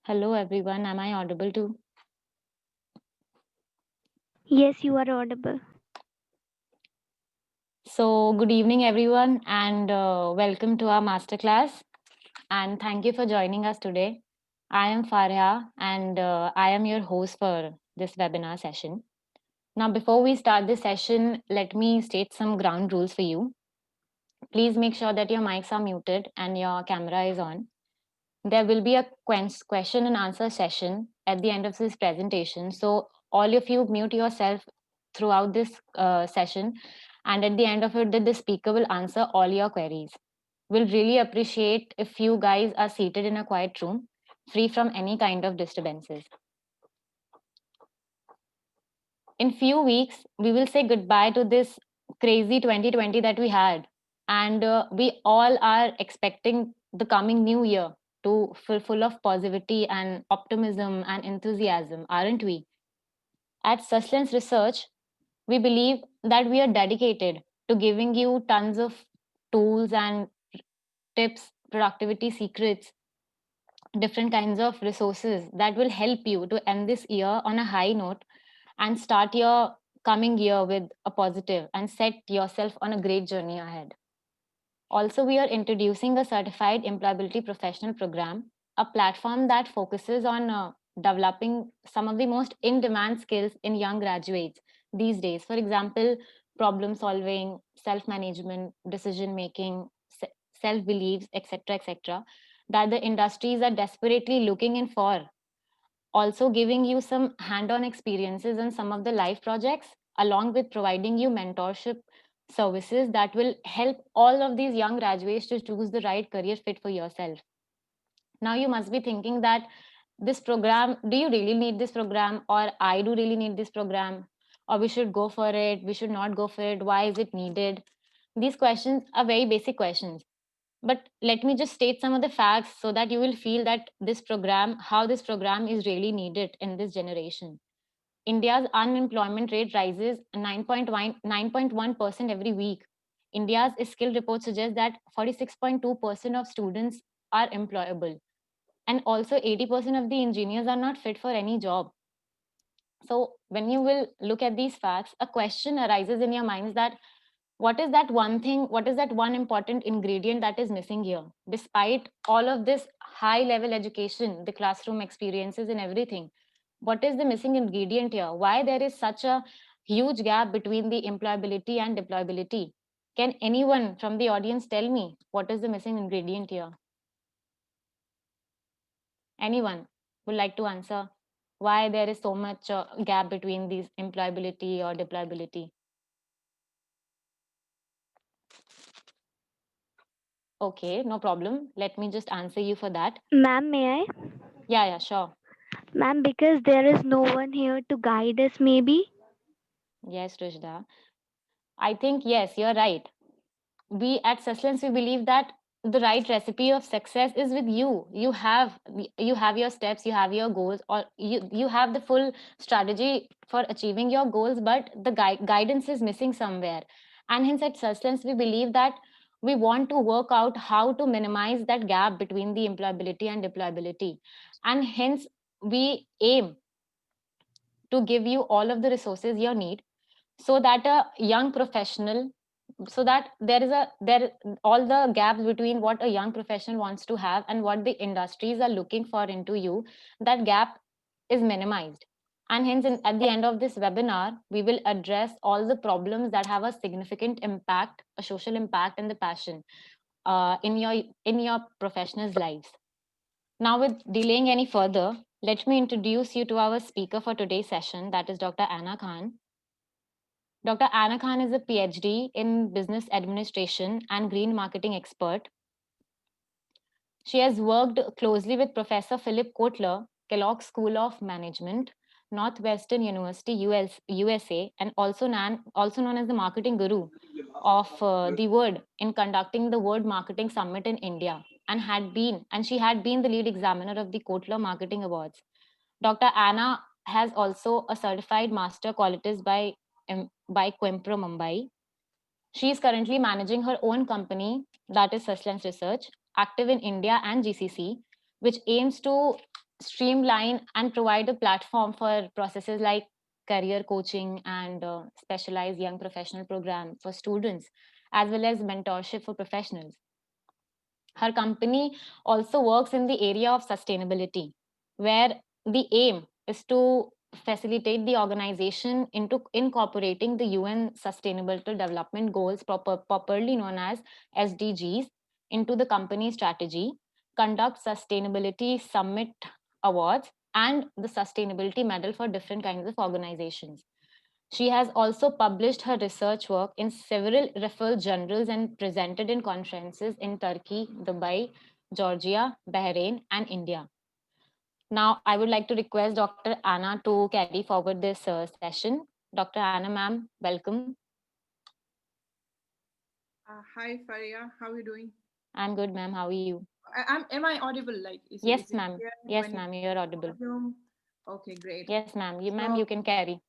Hello everyone, am I audible too? Yes, you are audible. So, good evening everyone and welcome to our masterclass and thank you for joining us today. I am Farha and I am your host for this webinar session. Now, before we start this session, let me state some ground rules for you. Please make sure that your mics are muted and your camera is on. There will be a question and answer session at the end of this presentation. So, all of you mute yourself throughout this session, and at the end of it, the speaker will answer all your queries. We'll really appreciate if you guys are seated in a quiet room, free from any kind of disturbances. In few weeks, we will say goodbye to this crazy 2020 that we had, and we all are expecting the coming new year to full of positivity and optimism and enthusiasm, aren't we? At Suslence Research, we believe that we are dedicated to giving you tons of tools and tips, productivity secrets, different kinds of resources that will help you to end this year on a high note and start your coming year with a positive and set yourself on a great journey ahead. Also, we are introducing a certified employability professional program, a platform that focuses on developing some of the most in demand skills in young graduates these days. For example, problem solving, self management, decision making, self beliefs, etc., etc., that the industries are desperately looking in for. Also, giving you some hand on experiences in some of the life projects, along with providing you mentorship services that will help all of these young graduates to choose the right career fit for yourself. Now, you must be thinking that this program, do you really need this program, or I do really need this program, or we should go for it, we should not go for it, why is it needed? These questions are very basic questions, but let me just state some of the facts so that you will feel that this program, how this program is really needed in this generation. India's unemployment rate rises 9.1% every week. India's skill report suggests that 46.2% of students are employable, and also 80% of the engineers are not fit for any job. So, when you will look at these facts, a question arises in your minds that what is that one thing, what is that one important ingredient that is missing here? Despite all of this high level education, the classroom experiences, and everything, what is the missing ingredient here? Why there is such a huge gap between the employability and deployability? Can anyone from the audience tell me what is the missing ingredient here? Anyone would like to answer why there is so much gap between these employability or deployability? Okay, no problem. Let me just answer you for that. Ma'am, may I? Yeah, yeah, sure. Ma'am, because there is no one here to guide us, maybe? Yes, Rushda. I think, yes, you're right. We at Suslence, we believe that the right recipe of success is with you. You have your steps, you have your goals, or you have the full strategy for achieving your goals, but the guidance is missing somewhere. And hence at Suslence, we believe that we want to work out how to minimize that gap between the employability and deployability. And hence we aim to give you all of the resources you need so that a young professional, so that there all the gaps between what a young professional wants to have and what the industries are looking for into you, that gap is minimized. And hence at the end of this webinar we will address all the problems that have a significant impact, a social impact, and the passion in your professionals lives. Now, with delaying any further, let me introduce you to our speaker for today's session, that is Dr. Anna Khan. Dr. Anna Khan is a PhD in business administration and green marketing expert. She has worked closely with Professor Philip Kotler, Kellogg School of Management, Northwestern University, USA, and also known as the marketing guru of the word in conducting the Word Marketing Summit in India, and she had been the lead examiner of the Kotler Marketing Awards. Dr. Anna has also a certified master qualitist by Quimpro, Mumbai. She is currently managing her own company, that is Suslence Research, active in India and GCC, which aims to streamline and provide a platform for processes like career coaching and specialized young professional program for students, as well as mentorship for professionals. Her company also works in the area of sustainability, where the aim is to facilitate the organization into incorporating the UN Sustainable Development Goals, properly known as SDGs, into the company strategy, conduct sustainability summit awards, and the sustainability medal for different kinds of organizations. She has also published her research work in several referred journals and presented in conferences in Turkey, Dubai, Georgia, Bahrain, and India. Now, I would like to request Dr. Anna to carry forward this session. Dr. Anna, ma'am, welcome. Hi, Faria. How are you doing? I'm good, ma'am. How are you? Am I audible? Like, Yes, is it ma'am. clear Yes, when ma'am. You're audible. volume? Okay, great. Yes, ma'am. Ma'am, So, you can carry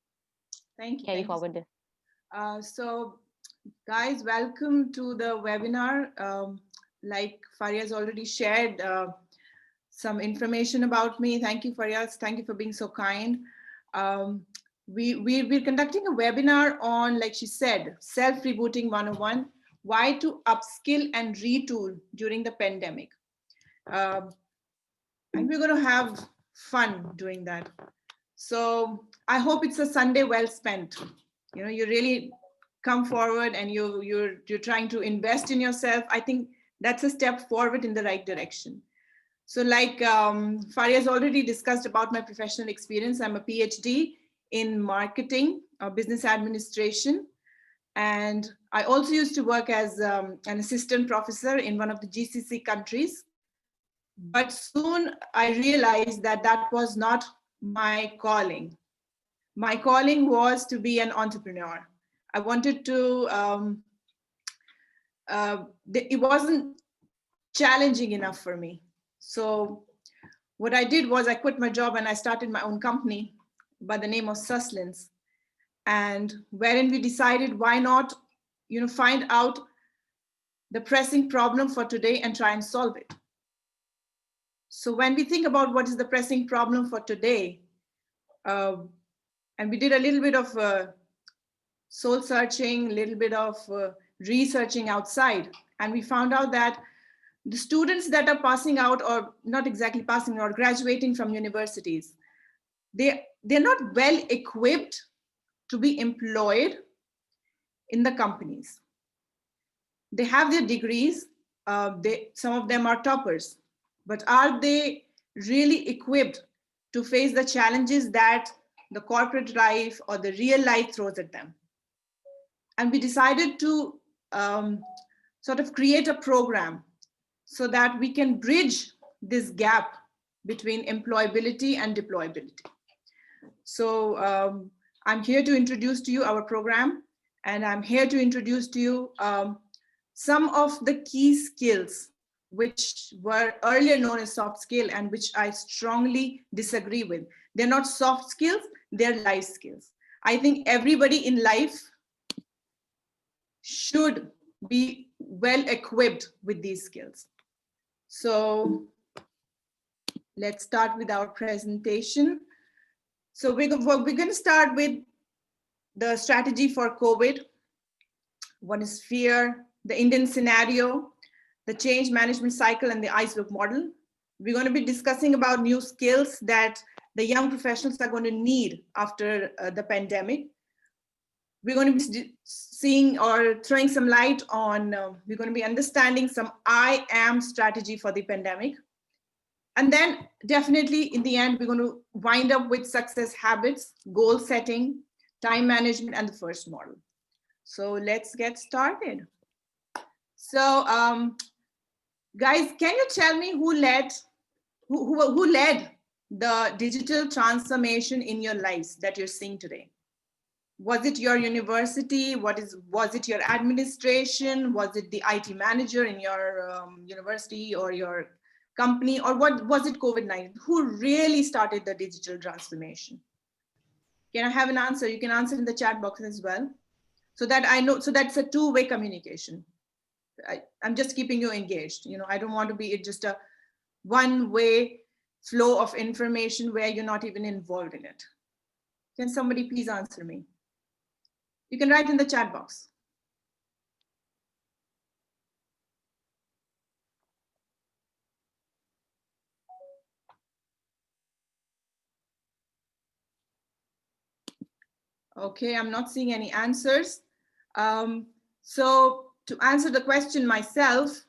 thank you. forward this. So, guys, welcome to the webinar. Like Faria has already shared some information about me. Thank you, Faria. Thank you for being so kind. We're conducting a webinar on, like she said, self-rebooting 101, why to upskill and retool during the pandemic. And we're going to have fun doing that. So I hope it's a Sunday well spent. You know, you really come forward and you're trying to invest in yourself. I think that's a step forward in the right direction. So like Faria has already discussed about my professional experience. I'm a PhD in marketing or business administration. And I also used to work as an assistant professor in one of the GCC countries. But soon I realized that that was not my calling. My calling was to be an entrepreneur. I wanted to, it wasn't challenging enough for me. So what I did was I quit my job and I started my own company by the name of Suslence, and wherein we decided why not, you know, find out the pressing problem for today and try and solve it. So when we think about what is the pressing problem for today, and we did a little bit of soul searching, a little bit of researching outside, and we found out that the students that are passing out, or not exactly passing out, graduating from universities, they're not well equipped to be employed in the companies. They have their degrees, some of them are toppers, but are they really equipped to face the challenges that the corporate life or the real life throws at them? And we decided to sort of create a program so that we can bridge this gap between employability and deployability. So I'm here to introduce to you our program, and I'm here to introduce to you some of the key skills which were earlier known as soft skill and which I strongly disagree with. They're not soft skills, they're life skills. I think everybody in life should be well equipped with these skills. So let's start with our presentation. So we're going to start with the strategy for COVID. What is fear, the Indian scenario, the change management cycle, and the ICEBERG model. We're going to be discussing about new skills that the young professionals are going to need after the pandemic. We're going to be seeing or throwing some light on, we're going to be understanding some I am strategy for the pandemic. And then definitely in the end, we're going to wind up with success habits, goal setting, time management, and the first model. So let's get started. So guys, can you tell me who led the digital transformation in your lives that you're seeing today? Was it your university? Was it your administration? Was it the IT manager in your university or your company? Or what was it COVID-19? Who really started the digital transformation? Can I have an answer? You can answer in the chat box as well, so that I know. So that's a two-way communication. I'm just keeping you engaged. You know, I don't want to be just a one-way flow of information where you're not even involved in it? Can somebody please answer me? You can write in the chat box. Okay, I'm not seeing any answers. So to answer the question myself,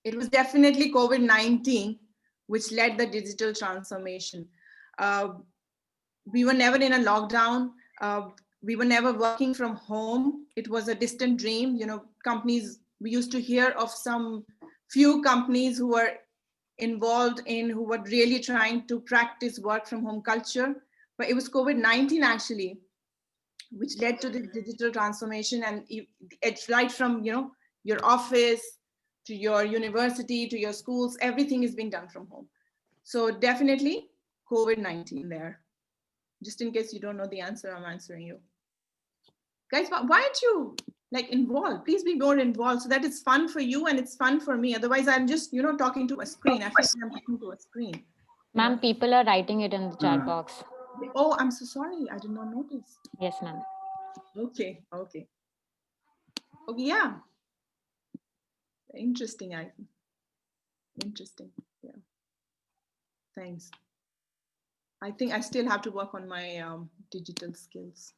it was definitely COVID-19 which led the digital transformation. We were never in a lockdown. We were never working from home. It was a distant dream. You know, companies, we used to hear of some few companies who were involved in, who were really trying to practice work from home culture. But it was COVID-19 actually, which led to the digital transformation. And it's right from, you know, your office to your university to your schools, everything is being done from home. So definitely COVID-19 there. Just in case you don't know the answer, I'm answering you. Guys, why aren't you like involved? Please be more involved so that it's fun for you and it's fun for me. Otherwise, I'm just, you know, talking to a screen. I feel like I'm talking to a screen. Ma'am, people are writing it in the chat box. Oh, I'm so sorry. I did not notice. Yes, ma'am. Okay. Yeah. Interesting, I think. Interesting. Yeah. Thanks. I think I still have to work on my digital skills.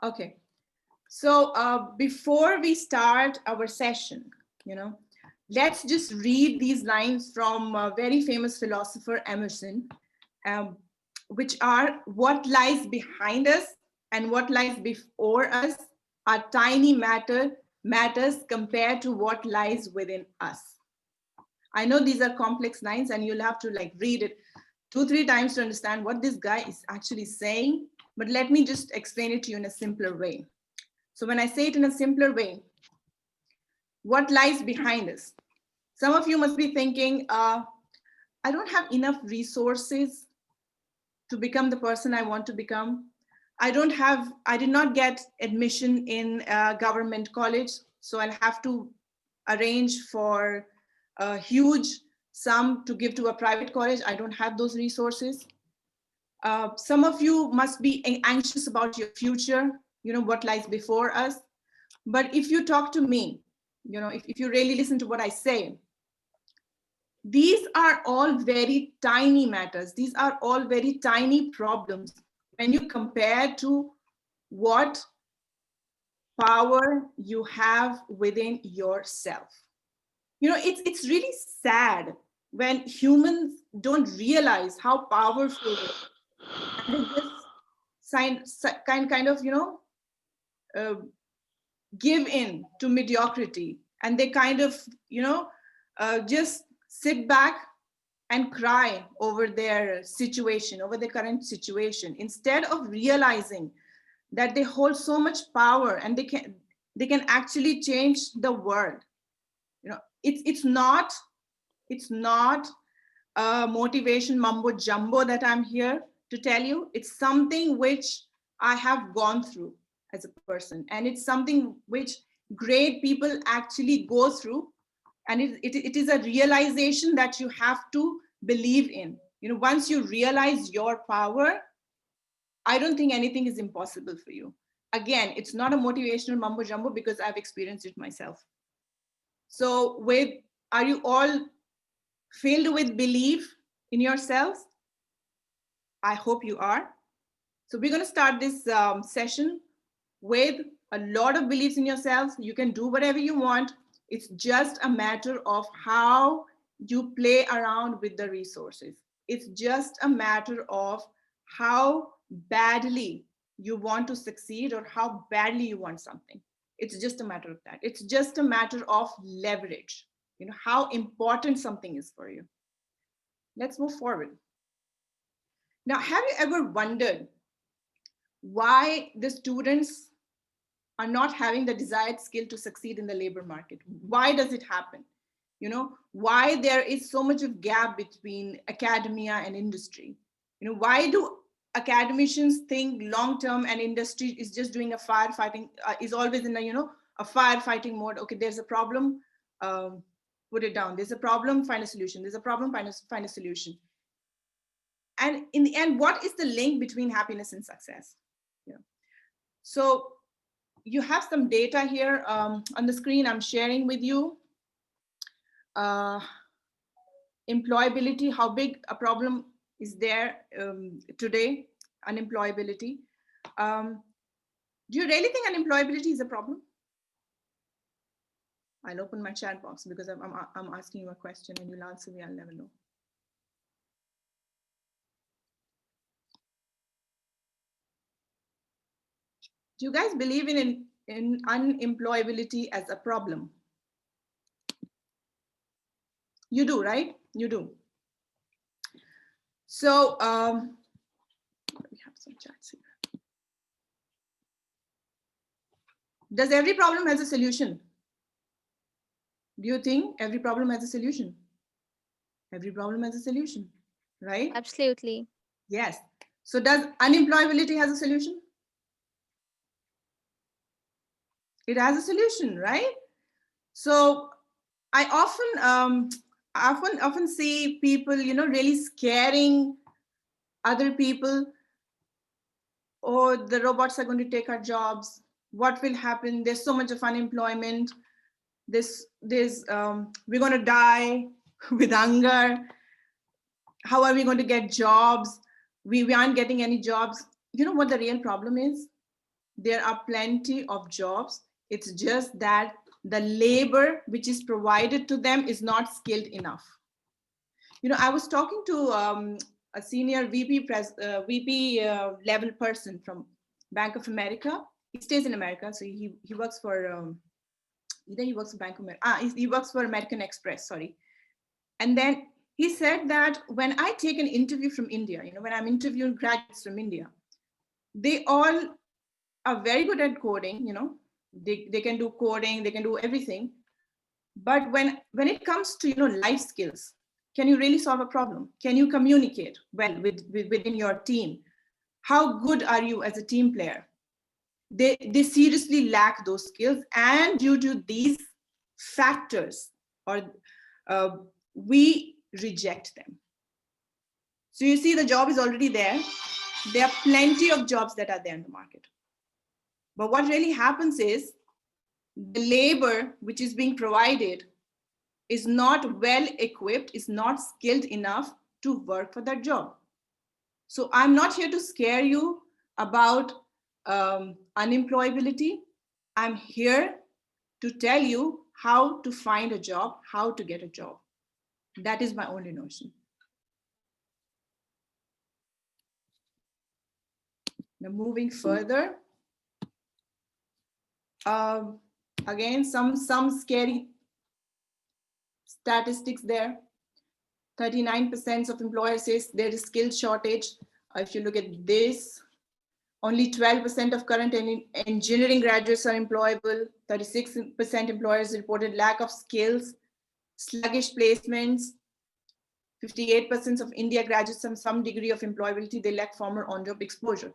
Okay. So before we start our session, you know, let's just read these lines from a very famous philosopher Emerson, which are, what lies behind us and what lies before us are tiny matters compared to what lies within us. I know these are complex lines and you'll have to like read it 2-3 times to understand what this guy is actually saying, but let me just explain it to you in a simpler way. So when I say it in a simpler way, what lies behind us? Some of you must be thinking, I don't have enough resources to become the person I want to become. I did not get admission in a government college, so I'll have to arrange for a huge sum to give to a private college. I don't have those resources. Some of you must be anxious about your future, you know, what lies before us. But if you talk to me, you know, if you really listen to what I say, these are all very tiny matters. These are all very tiny problems when you compare to what power you have within yourself. You know, it's really sad when humans don't realize how powerful they are. And they just kind of, you know, give in to mediocrity, and they kind of, you know, just sit back and cry over their situation, over their current situation, instead of realizing that they hold so much power and they can actually change the world. You know, it's not a motivation mumbo jumbo that I'm here to tell you. It's something which I have gone through as a person, and it's something which great people actually go through. And it is a realization that you have to believe in. You know, once you realize your power, I don't think anything is impossible for you. Again, it's not a motivational mumbo jumbo because I've experienced it myself. So are you all filled with belief in yourselves? I hope you are. So we're going to start this session with a lot of beliefs in yourselves. You can do whatever you want. It's just a matter of how you play around with the resources. It's just a matter of how badly you want to succeed or how badly you want something. It's just a matter of that. It's just a matter of leverage, you know, how important something is for you. Let's move forward. Now, have you ever wondered why the students are not having the desired skill to succeed in the labor market? Why does it happen? You know, why there is so much of gap between academia and industry? You know, why do academicians think long-term and industry is just doing a firefighting, is always in a, you know, a firefighting mode? Okay, there's a problem. put it down. There's a problem, find a solution. There's a problem, find a solution. And in the end, what is the link between happiness and success? Yeah. So you have some data here on the screen I'm sharing with you. Employability, how big a problem is there today, unemployability. Do you really think unemployability is a problem? I'll open my chat box because I'm asking you a question and you'll answer me, I'll never know. Do you guys believe in unemployability as a problem? You do, right? You do. So we have some chats here. Does every problem has a solution? Do you think every problem has a solution? Every problem has a solution, right? Absolutely. Yes. So does unemployability has a solution? It has a solution, right? So I often see people, really scaring other people. Oh, the robots are going to take our jobs. What will happen? There's so much of unemployment. We're going to die with hunger. How are we going to get jobs? We aren't getting any jobs. You know what the real problem is? There are plenty of jobs. It's just that the labor which is provided to them is not skilled enough. I was talking to a senior VP level person from Bank of America. He stays in America, so he works for either he works for Bank of America. He works for American Express. Sorry, and then he said that when I take an interview from India, when I'm interviewing graduates from India, they all are very good at coding. They can do coding, they can do everything. But when it comes to life skills, can you really solve a problem? Can you communicate well within your team? How good are you as a team player? They seriously lack those skills, and due to these factors, we reject them. So you see, the job is already there. There are plenty of jobs that are there in the market. But what really happens is the labor which is being provided is not well equipped, is not skilled enough to work for that job. So I'm not here to scare you about unemployability. I'm here to tell you how to find a job, how to get a job. That is my only notion. Now moving further, again, some scary statistics there. 39% of employers says there is skill shortage. If you look at this, only 12% of current engineering graduates are employable. 36% employers reported lack of skills, sluggish placements. 58% of India graduates have some degree of employability. They lack formal on-job exposure.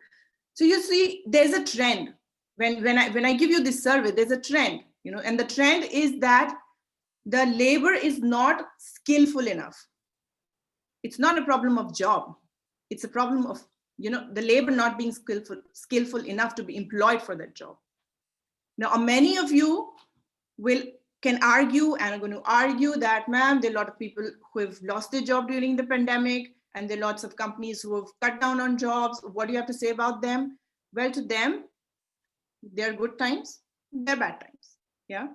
So you see, there's a trend. When I give you this survey, there's a trend, and the trend is that the labor is not skillful enough. It's not a problem of job. It's a problem of, the labor not being skillful enough to be employed for that job. Now, many of you can argue and are going to argue that, ma'am, there are a lot of people who have lost their job during the pandemic, and there are lots of companies who have cut down on jobs. What do you have to say about them? Well, to them, there are good times, there are bad times. Yeah.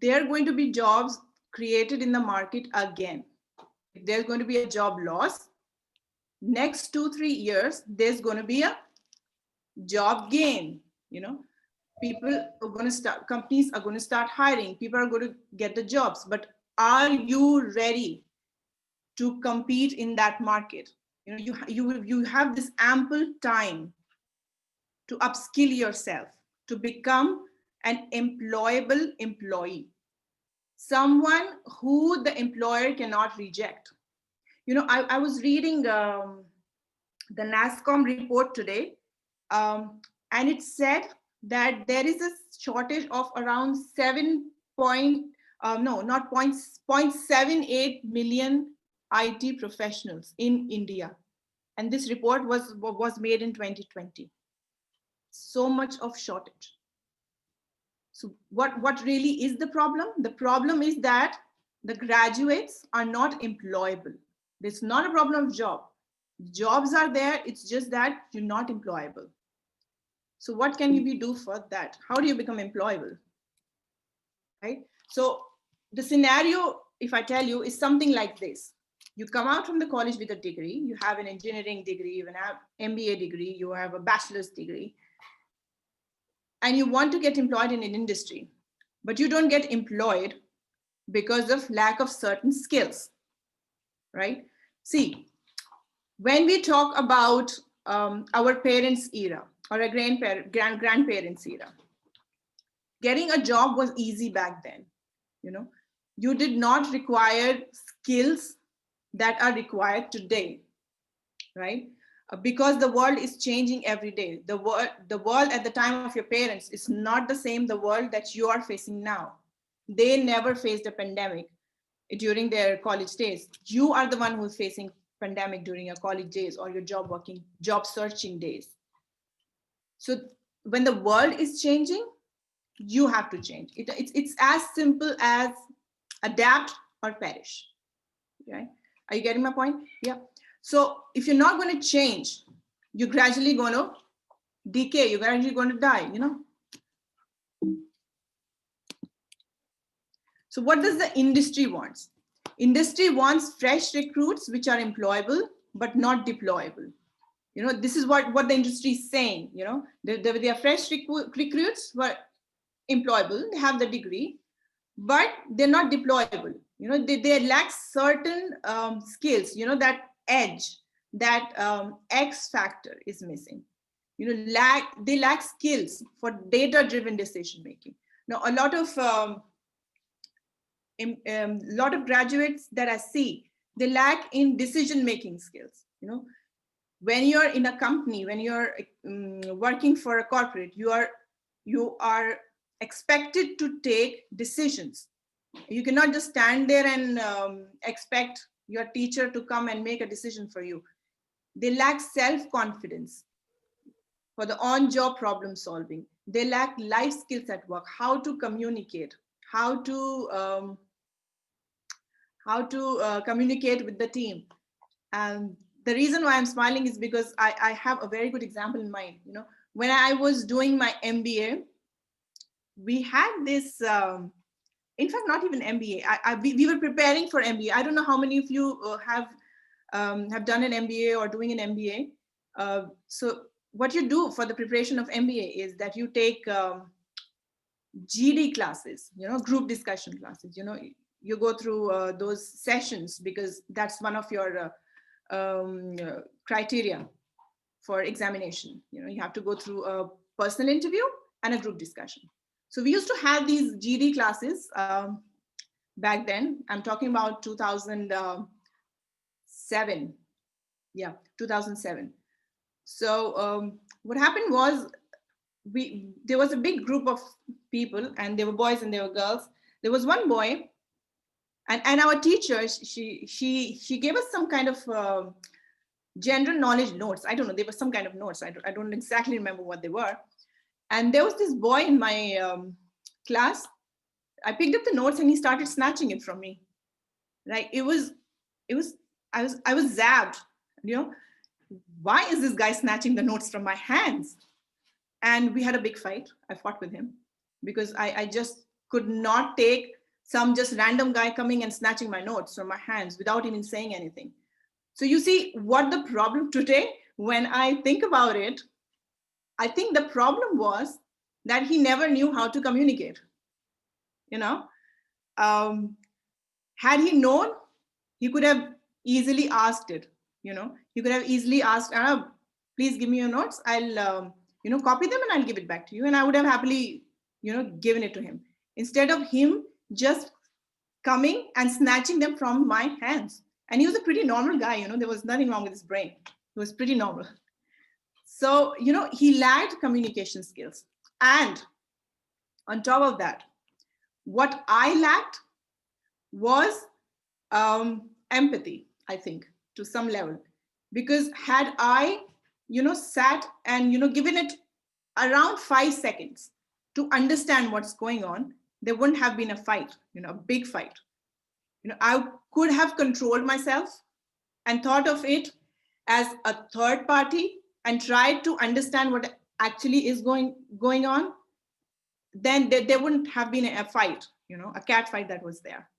There are going to be jobs created in the market again. If there's going to be a job loss, next 2-3 years, there's going to be a job gain. People are going to start, companies are going to start hiring, people are going to get the jobs. But are you ready to compete in that market? You have this ample time to upskill yourself, to become an employable employee, someone who the employer cannot reject. I was reading the NASSCOM report today, and it said that there is a shortage of around 7 0.78 million IT professionals in India. And this report was made in 2020. So much of shortage. So what really is the problem? The problem is that the graduates are not employable. It's not a problem of job. Jobs are there, it's just that you're not employable. So what can you do for that? How do you become employable? Right? So the scenario, if I tell you, is something like this. You come out from the college with a degree, you have an engineering degree, you have an MBA degree, you have a bachelor's degree, and you want to get employed in an industry, but you don't get employed because of lack of certain skills, right? See, when we talk about our parents' era or a grandparents' era, getting a job was easy back then. You know, you did not require skills that are required today, right? Because the world is changing every day. The world at the time of your parents is not the same the world that you are facing now. They never faced a pandemic during their college days. You are the one who's facing pandemic during your college days or your job searching days. So when the world is changing, you have to change. It's as simple as adapt or perish. Okay? Are you getting my point? Yeah. So if you're not going to change, you're gradually going to decay. You're gradually going to die, you know. So what does the industry want? Industry wants fresh recruits which are employable but not deployable. You know, this is what the industry is saying. You know, they are fresh recruits who are employable, they have the degree, but they're not deployable. You know, they lack certain skills. You know, that edge, that X factor is missing. You know, they lack skills for data-driven decision making. Now, a lot of graduates that I see, they lack in decision-making skills. You know, when you're in a company, when you're working for a corporate, you are expected to take decisions. You cannot just stand there and expect your teacher to come and make a decision for you. They lack self-confidence for the on-job problem solving. They lack life skills at work, how to communicate, how to communicate with the team. And the reason why I'm smiling is because I have a very good example in mind. You know, when I was doing my MBA, we had this, in fact, not even MBA. We were preparing for MBA. I don't know how many of you have done an MBA or doing an MBA. So what you do for the preparation of MBA is that you take GD classes, you know, group discussion classes. You know, you go through those sessions because that's one of your criteria for examination. You know, you have to go through a personal interview and a group discussion. So we used to have these GD classes back then. I'm talking about 2007. Yeah, 2007. So what happened was there was a big group of people, and there were boys and there were girls. There was one boy, and our teacher, she gave us some kind of general knowledge notes. I don't know, they were some kind of notes. I don't exactly remember what they were. And there was this boy in my class. I picked up the notes and he started snatching it from me. Like I was zapped, you know, why is this guy snatching the notes from my hands? And we had a big fight. I fought with him because I just could not take some just random guy coming and snatching my notes from my hands without even saying anything. So you see what the problem today, when I think about it, I think the problem was that he never knew how to communicate. You know, had he known, he could have easily asked it. You know, he could have easily asked, please give me your notes. I'll, you know, copy them and I'll give it back to you. And I would have happily, you know, given it to him. Instead of him just coming and snatching them from my hands. And he was a pretty normal guy, you know, there was nothing wrong with his brain. He was pretty normal. So, you know, he lacked communication skills. And on top of that, What I lacked was empathy, I think, to some level. Because had I, sat and, given it around 5 seconds to understand what's going on, there wouldn't have been a fight, a big fight. I could have controlled myself and thought of it as a third party and tried to understand what actually is going on. Then there wouldn't have been a fight, a cat fight that was there.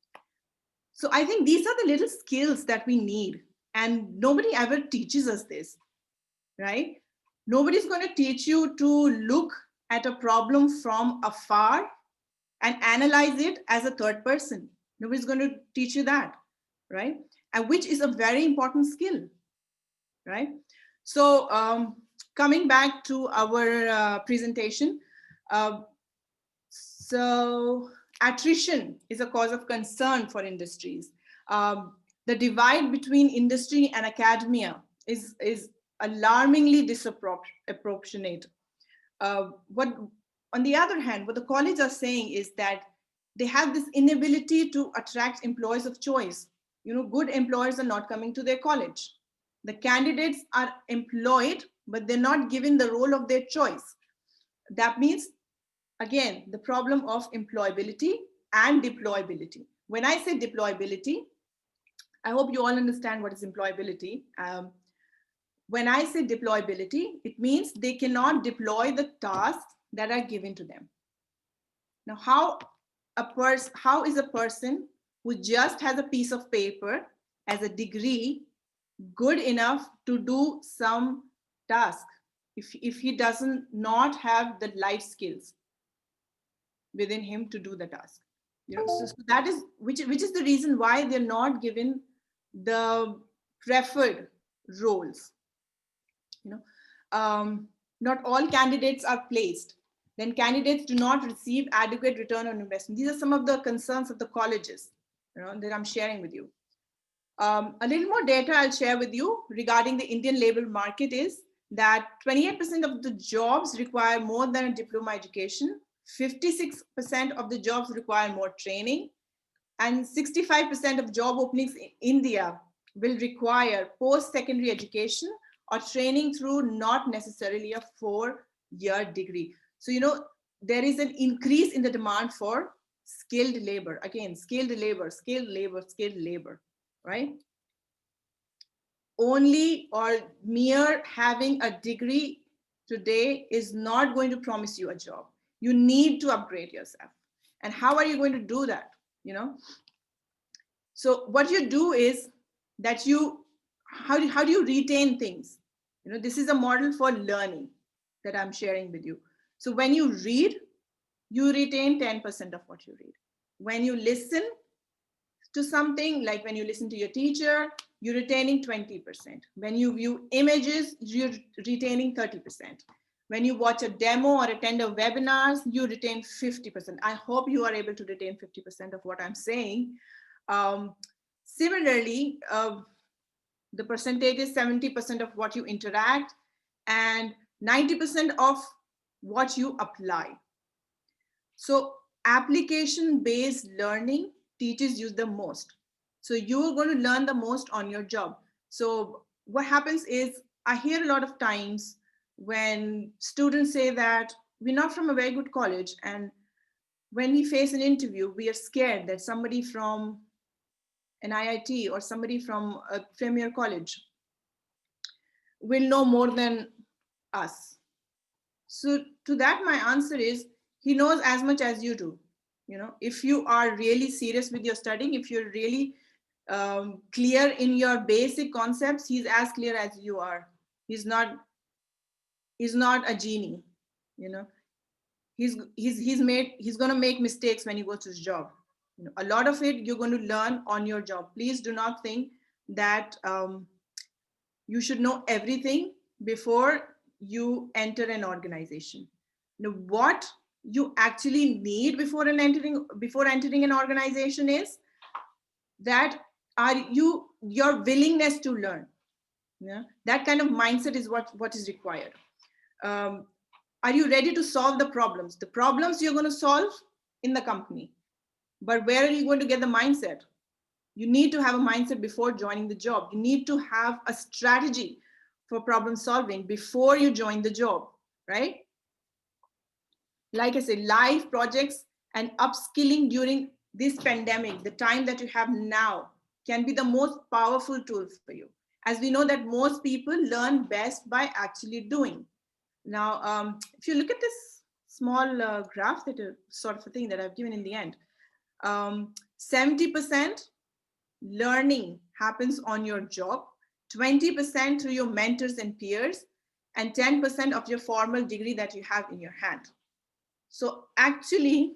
So I think these are the little skills that we need, and nobody ever teaches us this, right? Nobody's going to teach you to look at a problem from afar and analyze it as a third person. Nobody's going to teach you that, right? And which is a very important skill, right? So coming back to our presentation, so attrition is a cause of concern for industries. The divide between industry and academia is alarmingly disproportionate. What, on the other hand, what the colleges are saying is that they have this inability to attract employees of choice. Good employers are not coming to their college. The candidates are employed, but they're not given the role of their choice. That means, again, the problem of employability and deployability. When I say deployability, I hope you all understand what is employability. When I say deployability, it means they cannot deploy the tasks that are given to them. Now, how is a person who just has a piece of paper as a degree good enough to do some task if he doesn't not have the life skills within him to do the task? So that is which is the reason why they're not given the preferred roles. Not all candidates are placed. Then candidates do not receive adequate return on investment. These are some of the concerns of the colleges, that I'm sharing with you. A little more data I'll share with you regarding the Indian labor market is that 28% of the jobs require more than a diploma education, 56% of the jobs require more training, and 65% of job openings in India will require post-secondary education or training through not necessarily a 4-year degree. So, there is an increase in the demand for skilled labor. Again, skilled labor, right? Only or mere having a degree today is not going to promise you a job. You need to upgrade yourself. And how are you going to do that? So what you do is that how do you retain things? This is a model for learning that I'm sharing with you. So when you read, you retain 10% of what you read. When you listen to something, like when you listen to your teacher, you're retaining 20%. When you view images, you're retaining 30%. When you watch a demo or attend a webinars, you retain 50%. I hope you are able to retain 50% of what I'm saying. Similarly, the percentage is 70% of what you interact and 90% of what you apply. So application-based learning teaches you the most. So you're going to learn the most on your job. So what happens is, I hear a lot of times when students say that we're not from a very good college, and when we face an interview, we are scared that somebody from an IIT or somebody from a premier college will know more than us. So to that, my answer is, he knows as much as you do. If you are really serious with your studying, if you're really clear in your basic concepts, he's as clear as you are. He's not a genie. He's going to make mistakes when he goes to his job. A lot of it you're going to learn on your job. Please do not think that you should know everything before you enter an organization. What you actually need before entering an organization is that your willingness to learn. That kind of mindset is what is required. Are you ready to solve the problems you're going to solve in the company? But where are you going to get the mindset? You need to have a mindset before joining the job. You need to have a strategy for problem solving before you join the job, right? Like I said, live projects and upskilling during this pandemic, the time that you have now, can be the most powerful tool for you. As we know that most people learn best by actually doing. Now, if you look at this small graph, that sort of a thing that I've given in the end, 70% learning happens on your job, 20% through your mentors and peers, and 10% of your formal degree that you have in your hand. So actually,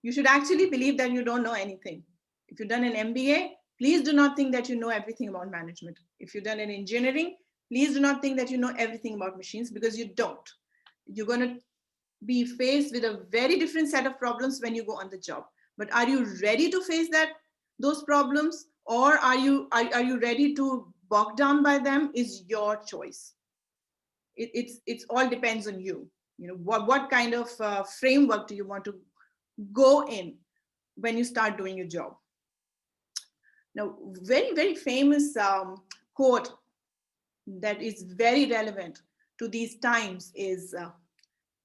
you should actually believe that you don't know anything. If you've done an MBA, please do not think that you know everything about management. If you've done an engineering, please do not think that you know everything about machines, because you don't. You're going to be faced with a very different set of problems when you go on the job. But are you ready to face those problems, or are you ready to bog down by them? Is your choice. It's all depends on you. You know, what kind of framework do you want to go in when you start doing your job? Now, very, very famous quote that is very relevant to these times is,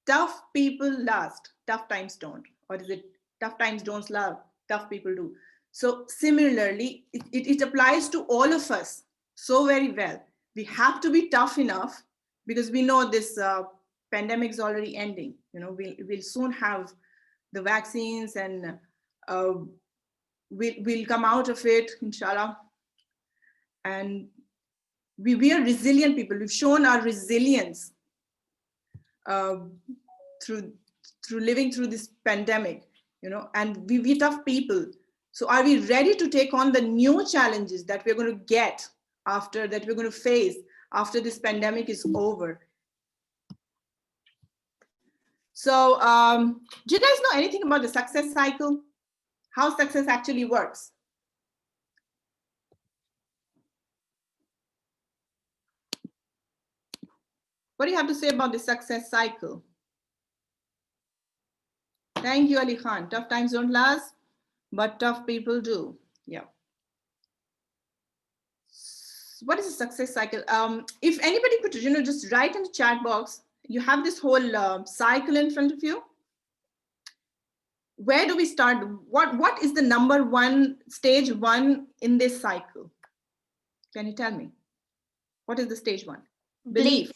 tough people last, tough times don't. Or is it tough times don't last, tough people do? So similarly, it applies to all of us so very well. We have to be tough enough, because we know this pandemic is already ending. You know, we'll soon have the vaccines, and we'll come out of it, inshallah. And we are resilient people. We've shown our resilience through living through this pandemic, you know, and we're tough people. So are we ready to take on the new challenges that we're going to get after, that we're going to face after this pandemic is over? So do you guys know anything about the success cycle? How success actually works? What do you have to say about the success cycle? Thank you, Ali Khan. Tough times don't last, but tough people do. Yeah. What is a success cycle? If anybody could, you know, just write in the chat box, you have this whole cycle in front of you. Where do we start? What is the number one, stage one in this cycle? Can you tell me? What is the stage one? Belief.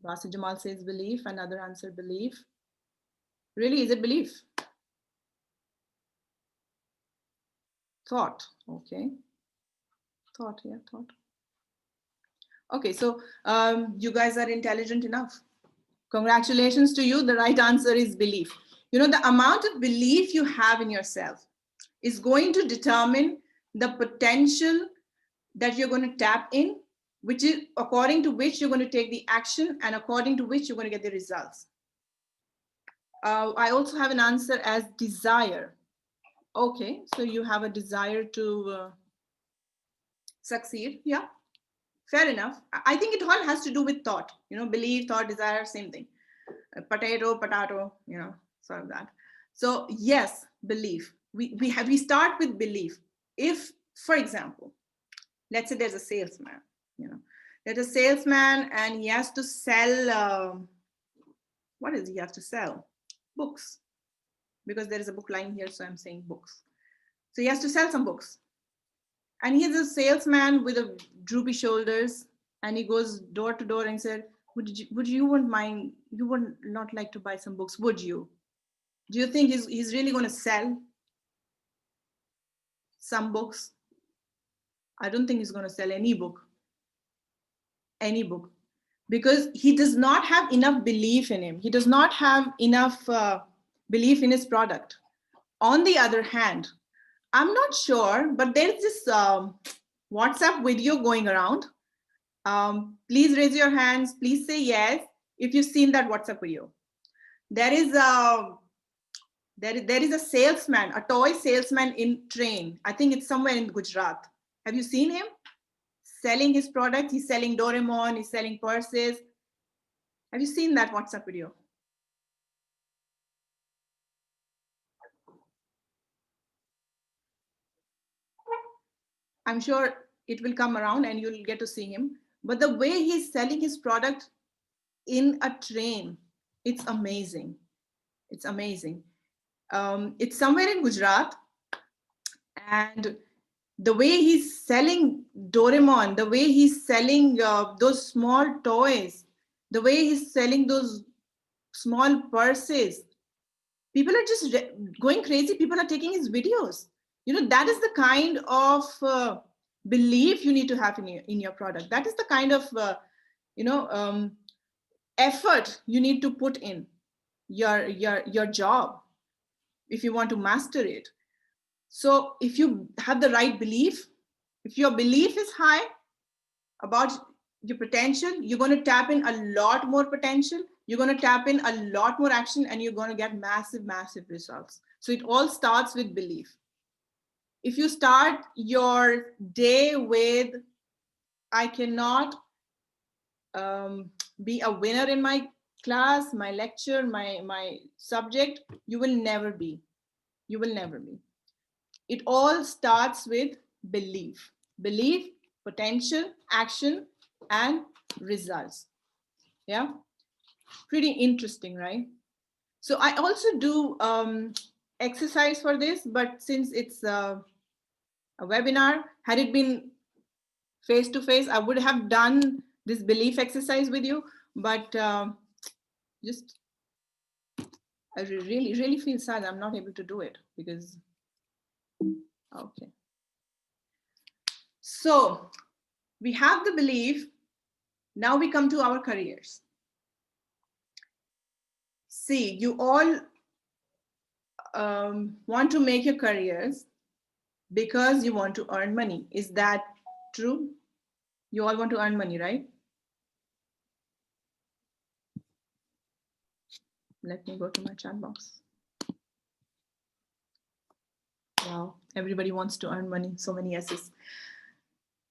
Rasa Jamal says belief. Another answer, belief. Really, is it belief? Thought. Okay. Thought, yeah, thought. Okay, so you guys are intelligent enough. Congratulations to you. The right answer is belief. You know, the amount of belief you have in yourself is going to determine the potential that you're going to tap in, which is according to which you're going to take the action, and according to which you're going to get the results. I also have an answer as desire. Okay, so you have a desire to succeed. Yeah, fair enough. I think it all has to do with thought, you know, belief, thought, desire, same thing. Potato, you know, sort of that. So yes, belief. We start with belief. If, for example, let's say there's a salesman, you know, there's a salesman and he has to sell, what does he have to sell? Books, because there is a book line here, so I'm saying books. So he has to sell some books. And he's a salesman with a droopy shoulders, and he goes door to door and said, would you wouldn't mind, you would not like to buy some books, would you? Do you think he's really going to sell some books? I don't think he's going to sell any book, because he does not have enough belief in him. He does not have enough belief in his product. On the other hand, I'm not sure, but there's this WhatsApp video going around. Please raise your hands. Please say yes if you've seen that WhatsApp video. There is a salesman, a toy salesman in train. I think it's somewhere in Gujarat. Have you seen him selling his product? He's selling Doraemon. He's selling purses. Have you seen that WhatsApp video? I'm sure it will come around and you'll get to see him. But the way he's selling his product in a train, it's amazing. It's amazing. It's somewhere in Gujarat, and the way he's selling Doraemon, the way he's selling those small toys, the way he's selling those small purses, people are just going crazy. People are taking his videos. That is the kind of belief you need to have in your product. That is the kind of effort you need to put in your job if you want to master it. So if you have the right belief, if your belief is high about your potential, you're going to tap in a lot more potential, you're going to tap in a lot more action, and you're going to get massive results. So it all starts with belief. If you start your day with, I cannot be a winner in my class, my lecture, my subject, you will never be. You will never be. It all starts with belief. Belief, potential, action, and results. Yeah, pretty interesting, right? So I also do exercise for this, but since it's a webinar, had it been face to face, I would have done this belief exercise with you, but just I really feel sad I'm not able to do it because, okay. So we have the belief. Now we come to our careers. See, you all want to make your careers because you want to earn money. Is that true? You all want to earn money, right? Let me go to my chat box. Wow, everybody wants to earn money. So many yeses.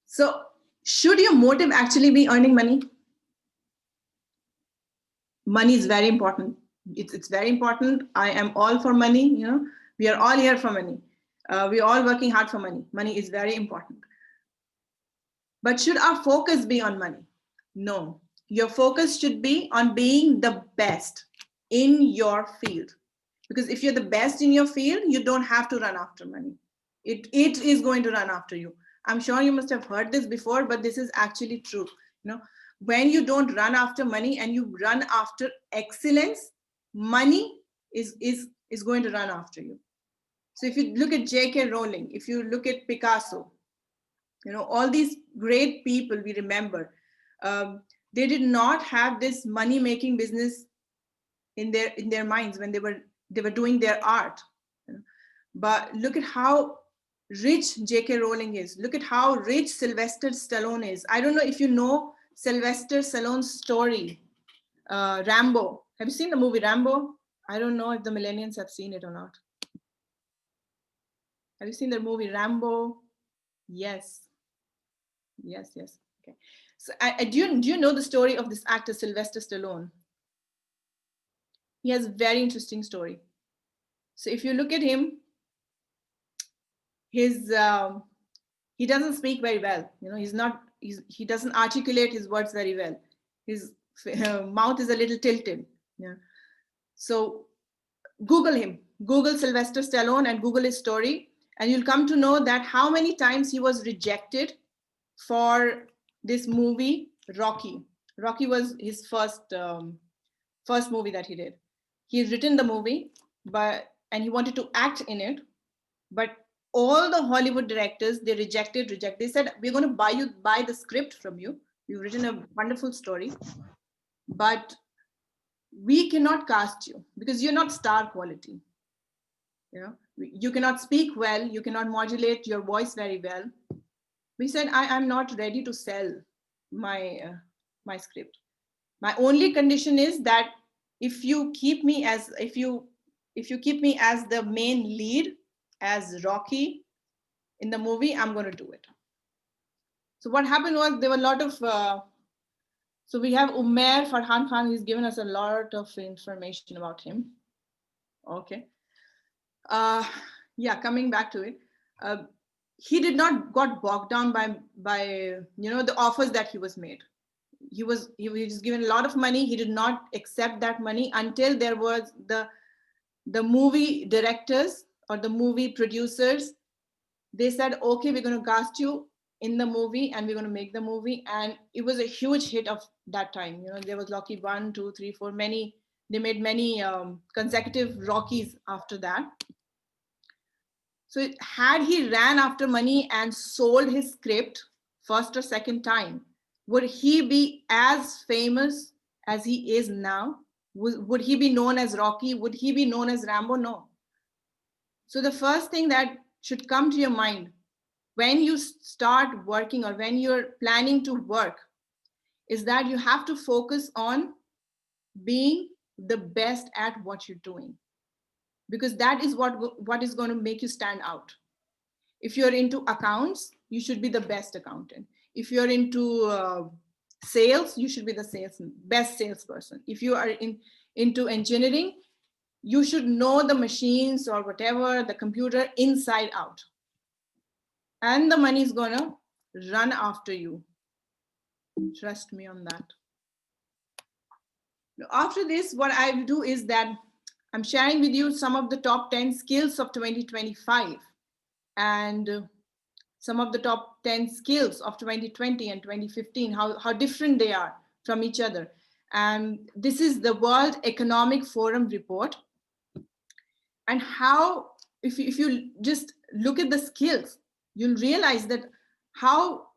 So should your motive actually be earning money? Money is very important. It's very important. I am all for money. We are all here for money. We are all working hard for money. Money is very important. But should our focus be on money? No. Your focus should be on being the best in your field. Because if you're the best in your field, you don't have to run after money. It is going to run after you. I'm sure you must have heard this before, but this is actually true. When you don't run after money and you run after excellence, money is going to run after you. So if you look at J.K. Rowling, if you look at Picasso, all these great people we remember, they did not have this money-making business in their minds when they were doing their art. But look at how rich J.K. Rowling is. Look at how rich Sylvester Stallone is. I don't know if you know Sylvester Stallone's story, Rambo. Have you seen the movie Rambo? I don't know if the millennials have seen it or not. Have you seen the movie Rambo? Yes. Okay. So do you know the story of this actor Sylvester Stallone? He has a very interesting story. So if you look at him, he doesn't speak very well. He doesn't articulate his words very well. His mouth is a little tilted. Yeah. So Google him. Google Sylvester Stallone and Google his story, and you'll come to know that how many times he was rejected for this movie Rocky. Rocky was his first movie that he did. He had written the movie, and he wanted to act in it, but all the Hollywood directors, they rejected. They said, we're going to buy the script from you. You've written a wonderful story, but we cannot cast you because you're not star quality. You cannot speak well. You cannot modulate your voice very well. We said, I'm not ready to sell my script. My only condition is that if you keep me as the main lead as Rocky in the movie, I'm going to do it. So what happened was there were a lot of so we have Umair Farhan Khan. He's given us a lot of information about him. Okay. Yeah, coming back to it. he did not got bogged down by the offers that he was made. He was given a lot of money. He did not accept that money until there was the movie directors or the movie producers. They said, okay, we're going to cast you in the movie and we're going to make the movie. And it was a huge hit of that time. There was Rocky 1, 2, 3, 4, many. They made many consecutive Rockies after that. So had he ran after money and sold his script first or second time, would he be as famous as he is now? Would he be known as Rocky? Would he be known as Rambo? No. So the first thing that should come to your mind when you start working or when you're planning to work is that you have to focus on being the best at what you're doing, because that is what is going to make you stand out. If you're into accounts, you should be the best accountant. If you're into sales, you should be the best salesperson. If you are into engineering, you should know the machines or whatever, the computer inside out. And the money is gonna run after you. Trust me on that. After this, what I will do is that I'm sharing with you some of the top 10 skills of 2025 and some of the top 10 skills of 2020 and 2015, how different they are from each other. And this is the World Economic Forum report. And how, if you just look at the skills, you'll realize that how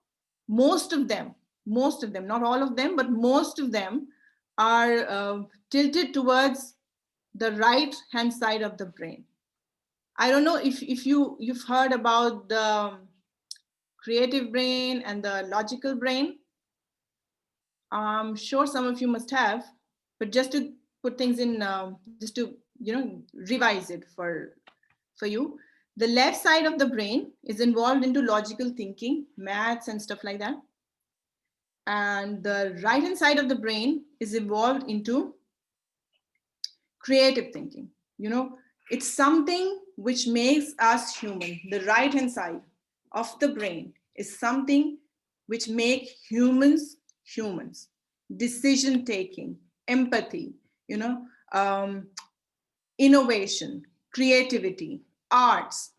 most of them, not all of them, but most of them are tilted towards the right hand side of the brain. I don't know if you've heard about the creative brain and the logical brain. I'm sure some of you must have, but just to put things in, just to revise it for you. The left side of the brain is involved into logical thinking, maths and stuff like that. And the right hand side of the brain is involved into creative thinking. It's something which makes us human. The right hand side of the brain is something which make humans humans. Decision taking, empathy, innovation, creativity, arts.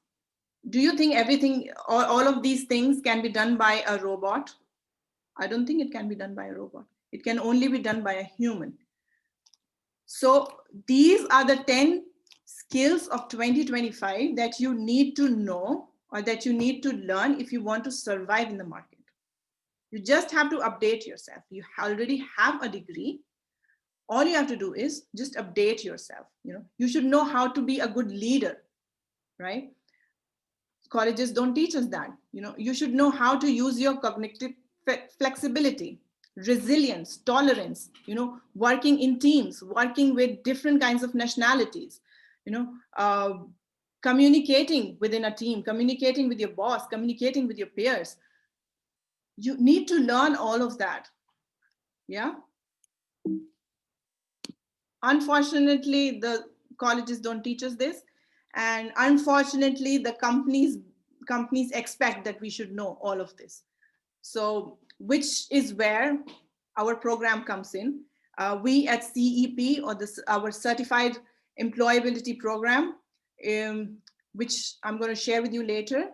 Do you think everything, all of these things can be done by a robot? I don't think it can be done by a robot. It can only be done by a human. So these are the 10 skills of 2025 that you need to know or that you need to learn if you want to survive in the market. You just have to update yourself. You already have a degree. All you have to do is just update yourself. You should know how to be a good leader, right? Colleges don't teach us that. You should know how to use your cognitive flexibility, resilience, tolerance, working in teams, working with different kinds of nationalities, communicating within a team, communicating with your boss, communicating with your peers. You need to learn all of that. Yeah. Unfortunately, the colleges don't teach us this. And unfortunately, the companies expect that we should know all of this. So, which is where our program comes in. We at CEP, or our Certified Employability Program, which I'm going to share with you later,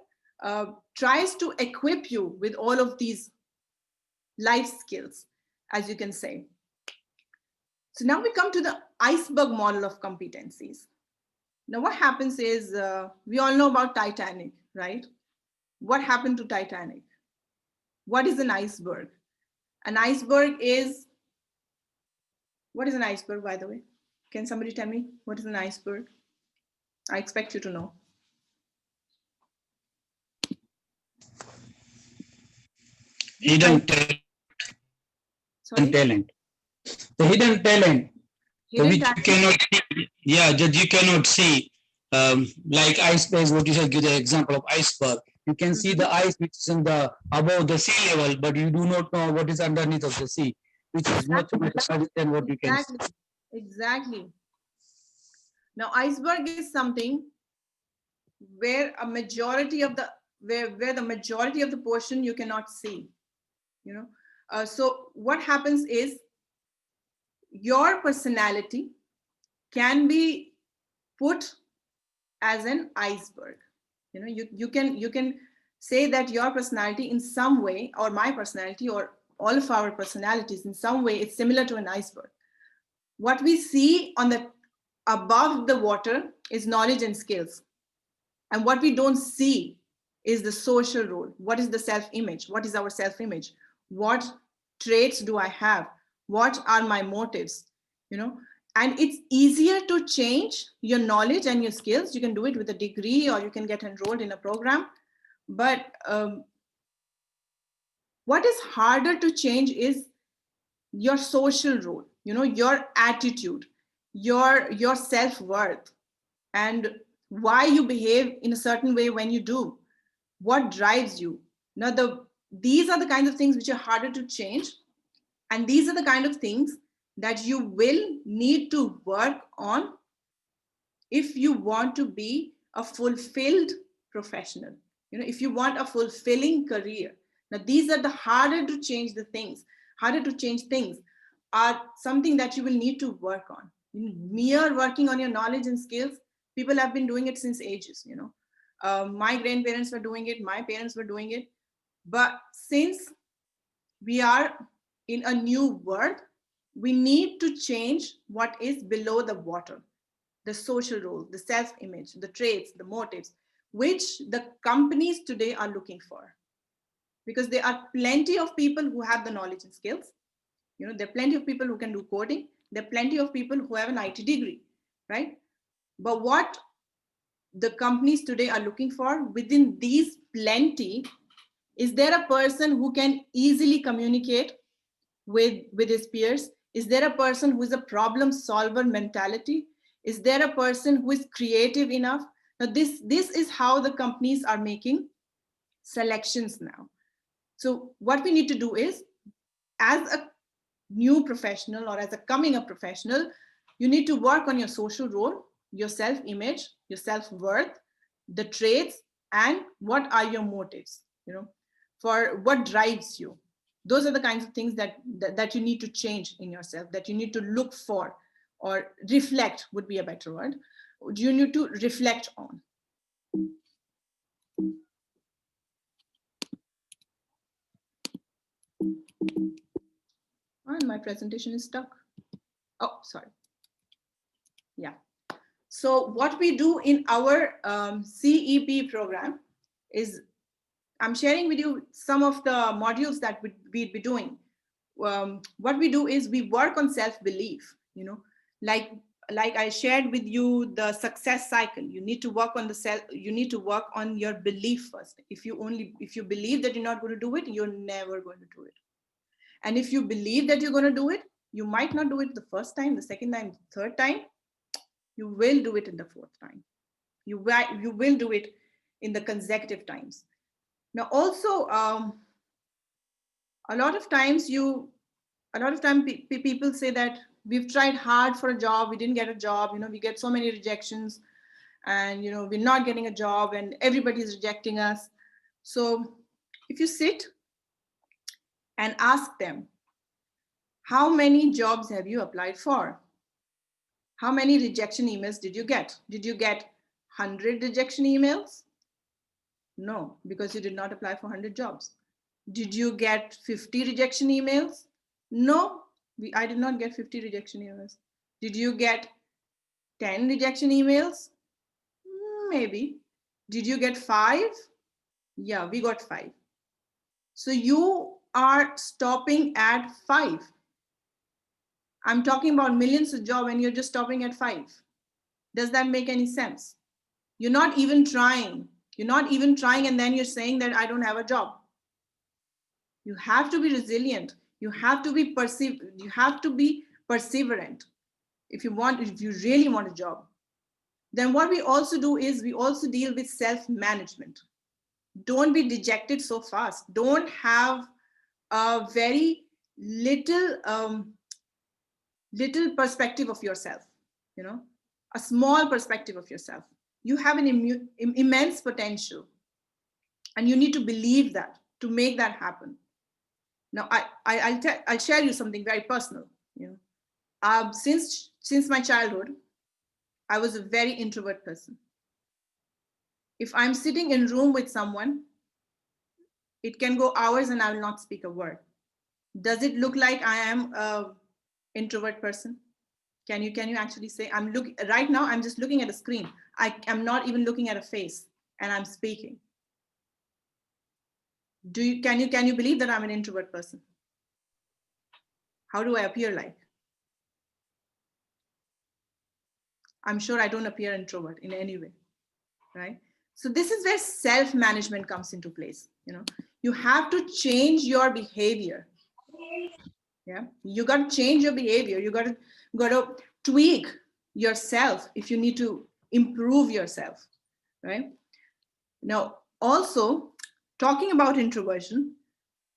tries to equip you with all of these life skills, as you can say. So now we come to the iceberg model of competencies. Now what happens is, we all know about Titanic, right? What happened to Titanic? What is an iceberg? An iceberg is, what is an iceberg, by the way? Can somebody tell me what is an iceberg? I expect you to know. Hidden talent. Sorry? Talent. The hidden talent. Hidden which talent? you cannot see. Yeah, that you cannot see. Like iceberg, what you said, give the example of iceberg. You can see the ice which is in the above the sea level, but you do not know what is underneath of the sea, which is much larger than what you can see. Exactly. Now, iceberg is something where a majority of the where the majority of the portion you cannot see, you know. So what happens is your personality can be put as an iceberg. You know, you can say that your personality in some way, or my personality, or all of our personalities in some way, it's similar to an iceberg. What we see on the above the water is knowledge and skills, and what we don't see is the social role. What is the self-image? What is our self-image? What traits do I have? What are my motives? You know, and it's easier to change your knowledge and your skills. You can do it with a degree, or you can get enrolled in a program. But what is harder to change is your social role, you know, your attitude, your self-worth, and why you behave in a certain way when you do, what drives you. Now, these are the kinds of things which are harder to change, and these are the kind of things that you will need to work on if you want to be a fulfilled professional, you know, if you want a fulfilling career. Now, these are the harder to change the things. Harder to change things are something that you will need to work on. Mere working on your knowledge and skills, people have been doing it since ages, you know. My grandparents were doing it, my parents were doing it. But since we are in a new world, we need to change what is below the water, the social role, the self-image, the traits, the motives, which the companies today are looking for. Because there are plenty of people who have the knowledge and skills. You know, there are plenty of people who can do coding. There are plenty of people who have an IT degree, right? But what the companies today are looking for within these plenty, is there a person who can easily communicate with his peers? Is there a person who is a problem solver mentality? Is there a person who is creative enough? Now, this is how the companies are making selections now. So what we need to do is, as a new professional or as a coming up professional, you need to work on your social role, your self-image, your self-worth, the traits, and what are your motives, you know, for what drives you. Those are the kinds of things that you need to change in yourself, that you need to look for, or reflect would be a better word. You need to reflect on. And my presentation is stuck. Oh, sorry. Yeah. So what we do in our CEP program is, I'm sharing with you some of the modules that we'd be doing. What we do is we work on self-belief, you know, like I shared with you the success cycle. You need to work on you need to work on your belief first. If you believe that you're not going to do it, you're never going to do it. And if you believe that you're going to do it, you might not do it the first time, the second time, the third time. You will do it in the fourth time. You will do it in the consecutive times. Now, also, a lot of times people say that we've tried hard for a job, we didn't get a job, you know, we get so many rejections, and you know, we're not getting a job and everybody's rejecting us. So if you sit and ask them, how many jobs have you applied for? How many rejection emails did you get? Did you get 100 rejection emails? No, because you did not apply for 100 jobs. Did you get 50 rejection emails? No, I did not get 50 rejection emails. Did you get 10 rejection emails? Maybe. Did you get 5? Yeah, we got 5. So you are stopping at 5. I'm talking about millions of jobs and you're just stopping at 5. Does that make any sense? You're not even trying. You're not even trying, and then you're saying that I don't have a job. You have to be resilient. You have to be perseverant. If you really want a job. Then what we also do is we also deal with self-management. Don't be dejected so fast. Don't have a very little perspective of yourself, you know, a small perspective of yourself. You have an immense potential. And you need to believe that to make that happen. Now, I'll share you something very personal. Since my childhood, I was a very introvert person. If I'm sitting in a room with someone, it can go hours and I will not speak a word. Does it look like I am an introvert person? Can you actually say, right now, I'm just looking at a screen. I am not even looking at a face and I'm speaking. Can you believe that I'm an introvert person? How do I appear like? I'm sure I don't appear introvert in any way, right? So this is where self-management comes into place. You have to change your behavior. Yeah, you got to change your behavior. You got to tweak yourself if you need to improve yourself, right? Now, also talking about introversion,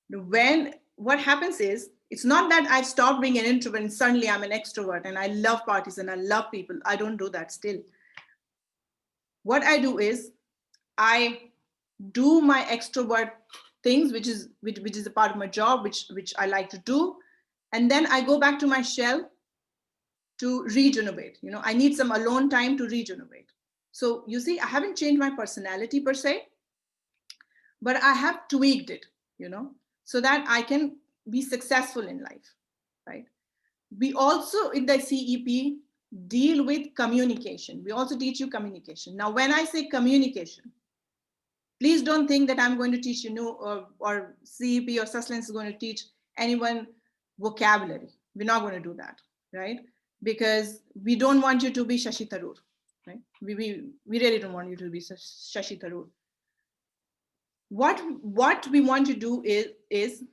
what happens is, it's not that I've stopped being an introvert and suddenly I'm an extrovert and I love parties and I love people. I don't do that still. What I do is I do my extrovert things, which is a part of my job, which I like to do, and then I go back to my shell to regenerate. I need some alone time to regenerate. So you see, I haven't changed my personality per se, but I have tweaked it, so that I can be successful in life, right? We also in the CEP deal with communication. We also teach you communication. Now, when I say communication, please don't think that I'm going to teach or CEP or Suslence is going to teach anyone vocabulary. We're not going to do that, right? Because we don't want you to be Shashi Tharoor, right? We really don't want you to be Shashi Tharoor. What we want to do is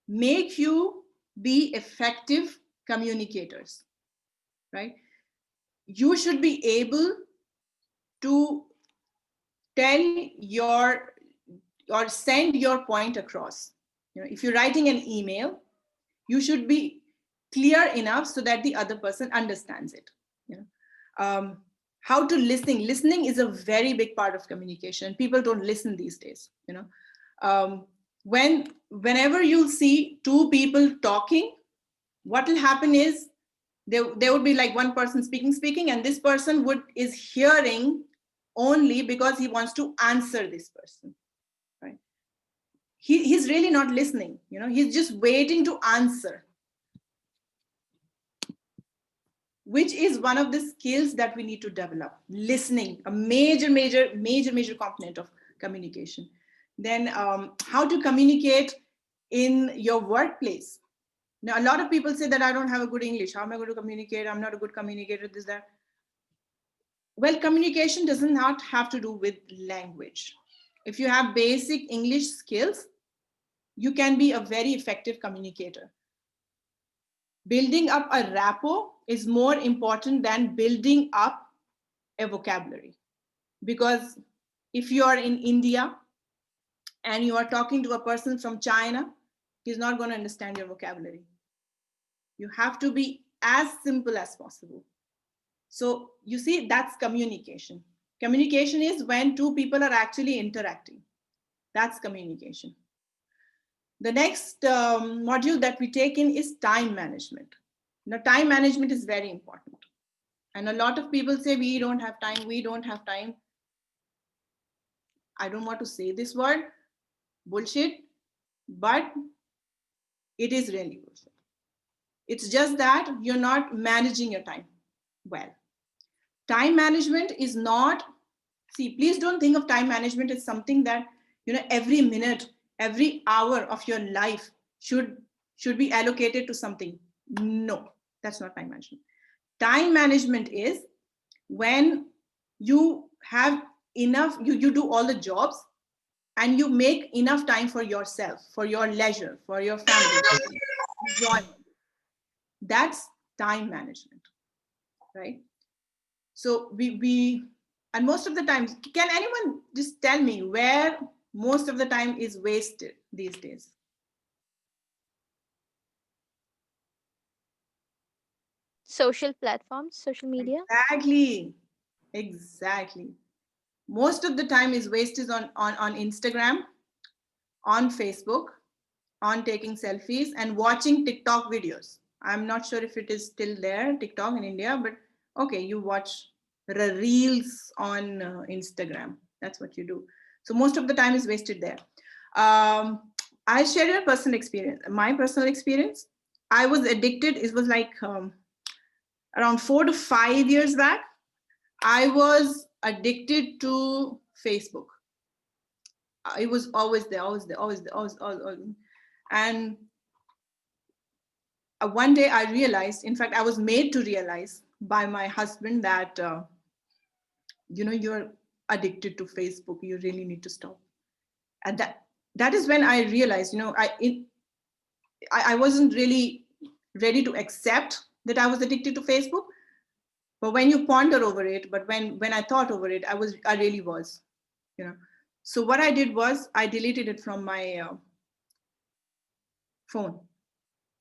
make you be effective communicators, right? You should be able to tell or send your point across. If you're writing an email, you should be clear enough so that the other person understands it. How to listening is a very big part of communication. People don't listen these days. Whenever you'll see two people talking, what will happen is there would be like one person speaking, and this person is hearing only because he wants to answer this person, right? He's really not listening. He's just waiting to answer, which is one of the skills that we need to develop. Listening, a major component of communication. Then how to communicate in your workplace. Now, a lot of people say that I don't have a good English. How am I going to communicate? I'm not a good communicator, this, that. Well, communication does not have to do with language. If you have basic English skills, you can be a very effective communicator. Building up a rapport is more important than building up a vocabulary. Because if you are in India and you are talking to a person from China, he's not going to understand your vocabulary. You have to be as simple as possible. So you see, that's communication. Communication is when two people are actually interacting. That's communication. The next module that we take in is time management. Now, time management is very important. And a lot of people say, we don't have time, we don't have time. I don't want to say this word, bullshit, but it is really bullshit. It's just that you're not managing your time well. Time management is not, please don't think of time management as something that, every minute, every hour of your life should be allocated to something. No, that's not time management. Time management is when you have enough, you do all the jobs and you make enough time for yourself, for your leisure, for your family, enjoyment. That's time management, right? So and most of the time, can anyone just tell me where most of the time is wasted these days? Social platforms, social media. Exactly. most of the time is wasted on Instagram, on Facebook, on taking selfies and watching TikTok videos. I'm not sure if it is still there, TikTok in India, but okay, you watch the reels on Instagram. That's what you do. So most of the time is wasted there. I share a personal experience. My personal experience, I was addicted. It was like around 4 to 5 years back. I was addicted to Facebook. It was always there, always there, always there, always. And one day I realized, in fact, I was made to realize by my husband that, you're addicted to Facebook. You really need to stop. And that is when I realized, I wasn't really ready to accept that I was addicted to Facebook. But when you ponder over it, but when I thought over it, I really was, So what I did was I deleted it from my phone.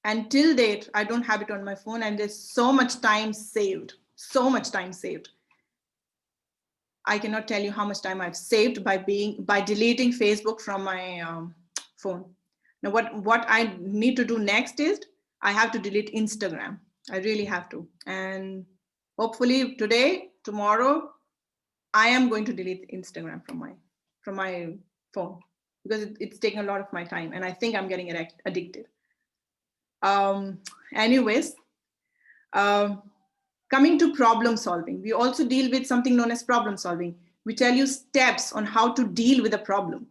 And till date, I don't have it on my phone, and there's so much time saved, so much time saved. I cannot tell you how much time I've saved by deleting Facebook from my phone. Now, what I need to do next is I have to delete Instagram. I really have to. And hopefully today, tomorrow, I am going to delete Instagram from my phone, because it's taking a lot of my time, and I think I'm getting addicted. Anyways, coming to problem solving, we also deal with something known as problem solving. We tell you steps on how to deal with a problem.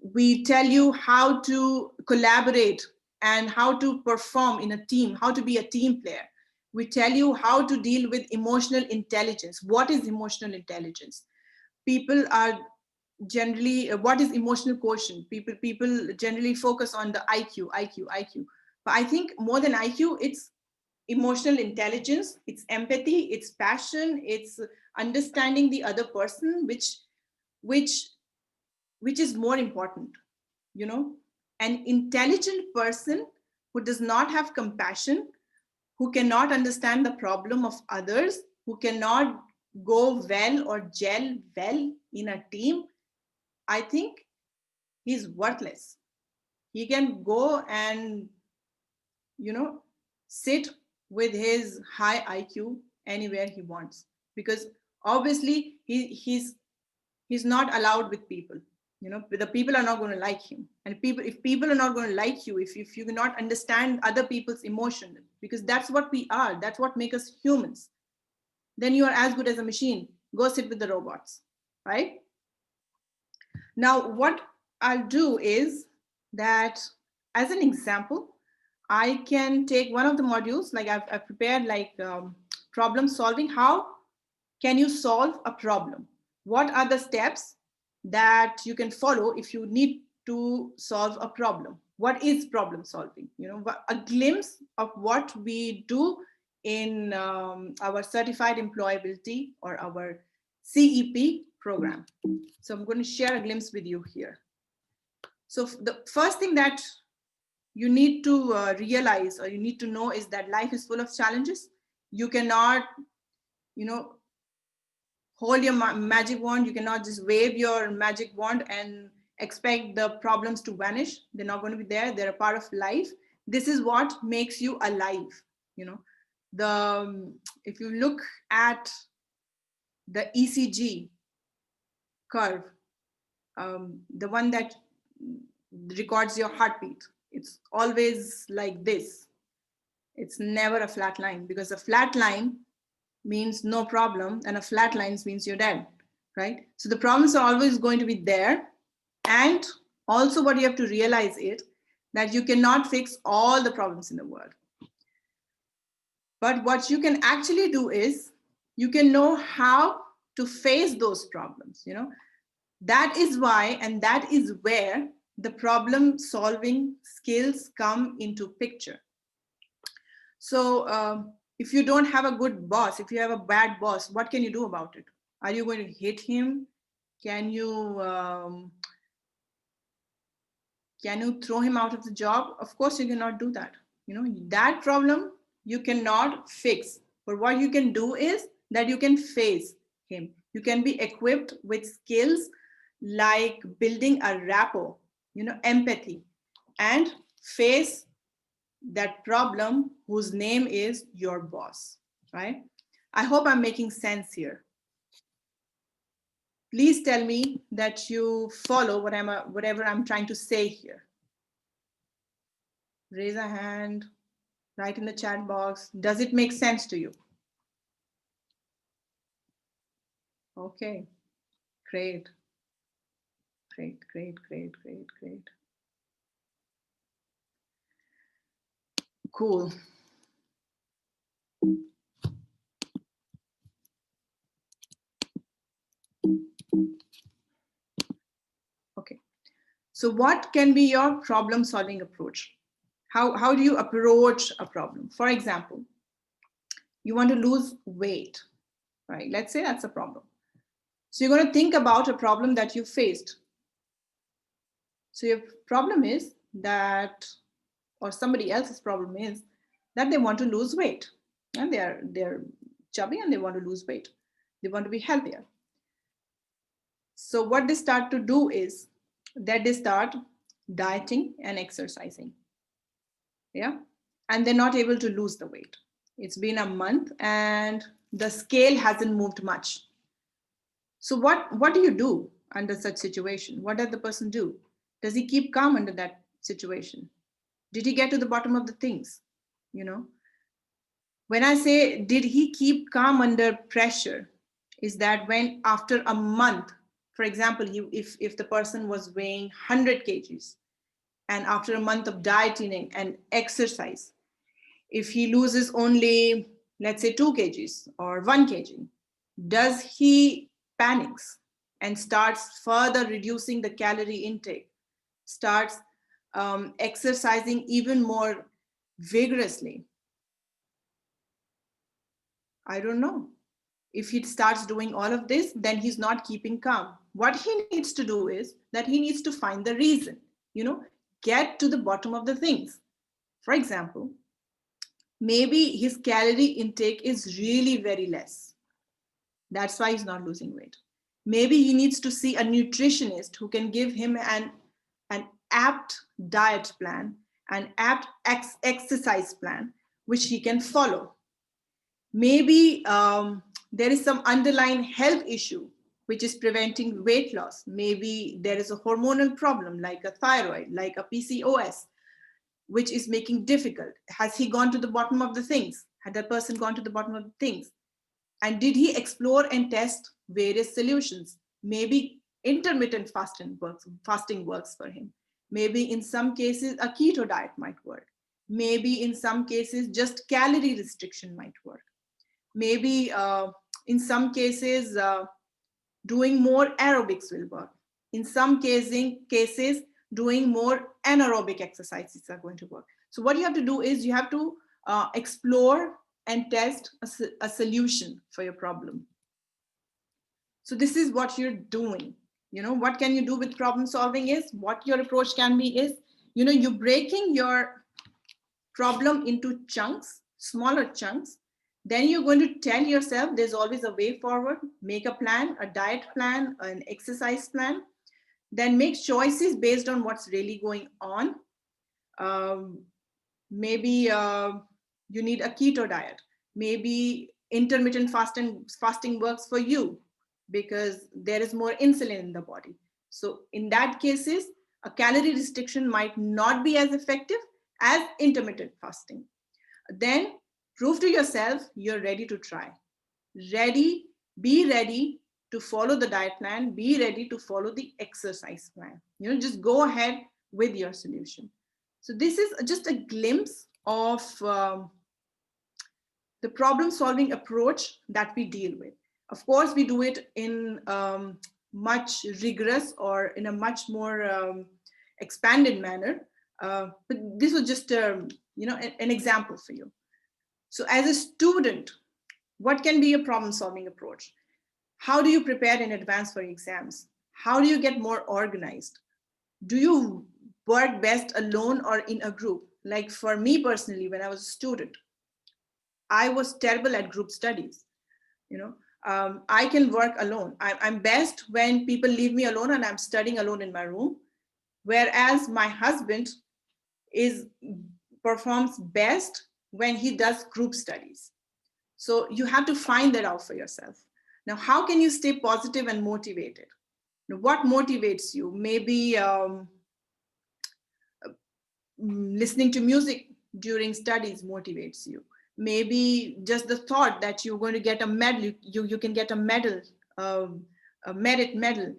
We tell you how to collaborate and how to perform in a team, how to be a team player. We tell you how to deal with emotional intelligence. What is emotional intelligence? People are generally, what is emotional quotient? People generally focus on the IQ. But I think more than IQ, it's emotional intelligence, it's empathy, it's passion, it's understanding the other person, which is more important, An intelligent person who does not have compassion, who cannot understand the problem of others, who cannot go well or gel well in a team, I think he's worthless. He can go and, sit with his high IQ anywhere he wants, because obviously he's not allowed with people. The people are not going to like him. And if people are not going to like you, if you cannot understand other people's emotion, because that's what we are, that's what makes us humans, then you are as good as a machine. Go sit with the robots, right? Now, what I'll do is that, as an example, I can take one of the modules, like I've prepared like problem solving. How can you solve a problem? What are the steps that you can follow if you need to solve a problem? What is problem solving? A glimpse of what we do in our certified employability or our CEP program. So I'm going to share a glimpse with you here. So the first thing that you need to realize, or you need to know, is that life is full of challenges. You cannot, hold your magic wand. You cannot just wave your magic wand and expect the problems to vanish. They're not going to be there. They're a part of life. This is what makes you alive. If you look at the ECG curve, the one that records your heartbeat, it's always like this. It's never a flat line, because a flat line means no problem, and a flat line means you're dead, right? So the problems are always going to be there. And also what you have to realize is that you cannot fix all the problems in the world. But what you can actually do is you can know how to face those problems. That is why, and that is where the problem solving skills come into picture. So if you don't have a good boss, if you have a bad boss, what can you do about it? Are you going to hit him? Can you throw him out of the job? Of course you cannot do that. That problem you cannot fix. But what you can do is that you can face him. You can be equipped with skills like building a rapport, empathy, and face that problem whose name is your boss, right? I hope I'm making sense here. Please tell me that you follow whatever I'm trying to say here. Raise a hand, write in the chat box. Does it make sense to you? Okay, great. Great, great, great, great, great. Cool. Okay, so what can be your problem solving approach? How do you approach a problem? For example, you want to lose weight, right? Let's say that's a problem. So you're going to think about a problem that you faced. So your problem is that, or somebody else's problem is that they want to lose weight, and they're chubby and they want to lose weight. They want to be healthier. So what they start to do is that they start dieting and exercising. Yeah. And they're not able to lose the weight. It's been a month and the scale hasn't moved much. So what do you do under such situation? What does the person do? Does he keep calm under that situation? Did he get to the bottom of the things? When I say, did he keep calm under pressure, is that when after a month, for example, if the person was weighing 100 kgs, and after a month of dieting and exercise, if he loses only, let's say 2 kgs or 1 kg, does he panics and starts further reducing the calorie intake, starts exercising even more vigorously? I don't know. If he starts doing all of this, then he's not keeping calm. What he needs to do is that he needs to find the reason, get to the bottom of the things. For example, maybe his calorie intake is really very less. That's why he's not losing weight. Maybe he needs to see a nutritionist who can give him an apt diet plan, an apt exercise plan, which he can follow. Maybe there is some underlying health issue which is preventing weight loss. Maybe there is a hormonal problem like a thyroid, like a PCOS, which is making difficult. Has he gone to the bottom of the things? Had that person gone to the bottom of the things? And did he explore and test various solutions? Maybe intermittent fasting works for him. Maybe in some cases, a keto diet might work. Maybe in some cases, just calorie restriction might work. Maybe in some cases, doing more aerobics will work. In some cases, doing more anaerobic exercises are going to work. So what you have to do is you have to explore and test a solution for your problem. So this is what you're doing. What can you do with problem solving is, what your approach can be is, you're breaking your problem into chunks, smaller chunks. Then you're going to tell yourself there's always a way forward. Make a plan, a diet plan, an exercise plan. Then make choices based on what's really going on. Maybe you need a keto diet. Maybe intermittent fasting works for you because there is more insulin in the body. So in that cases, a calorie restriction might not be as effective as intermittent fasting. Then prove to yourself you're ready to try. Be ready to follow the diet plan, be ready to follow the exercise plan. Just go ahead with your solution. So this is just a glimpse of the problem solving approach that we deal with. Of course, we do it in much rigorous or in a much more expanded manner. But this was just an example for you. So as a student, what can be your problem solving approach? How do you prepare in advance for exams? How do you get more organized? Do you work best alone or in a group? Like for me personally, when I was a student, I was terrible at group studies. I can work alone. I'm best when people leave me alone and I'm studying alone in my room. Whereas my husband is performs best when he does group studies. So you have to find that out for yourself. Now, how can you stay positive and motivated? Now, what motivates you? Maybe listening to music during studies motivates you. Maybe just the thought that you're going to get a medal, you can get a medal, a merit medal,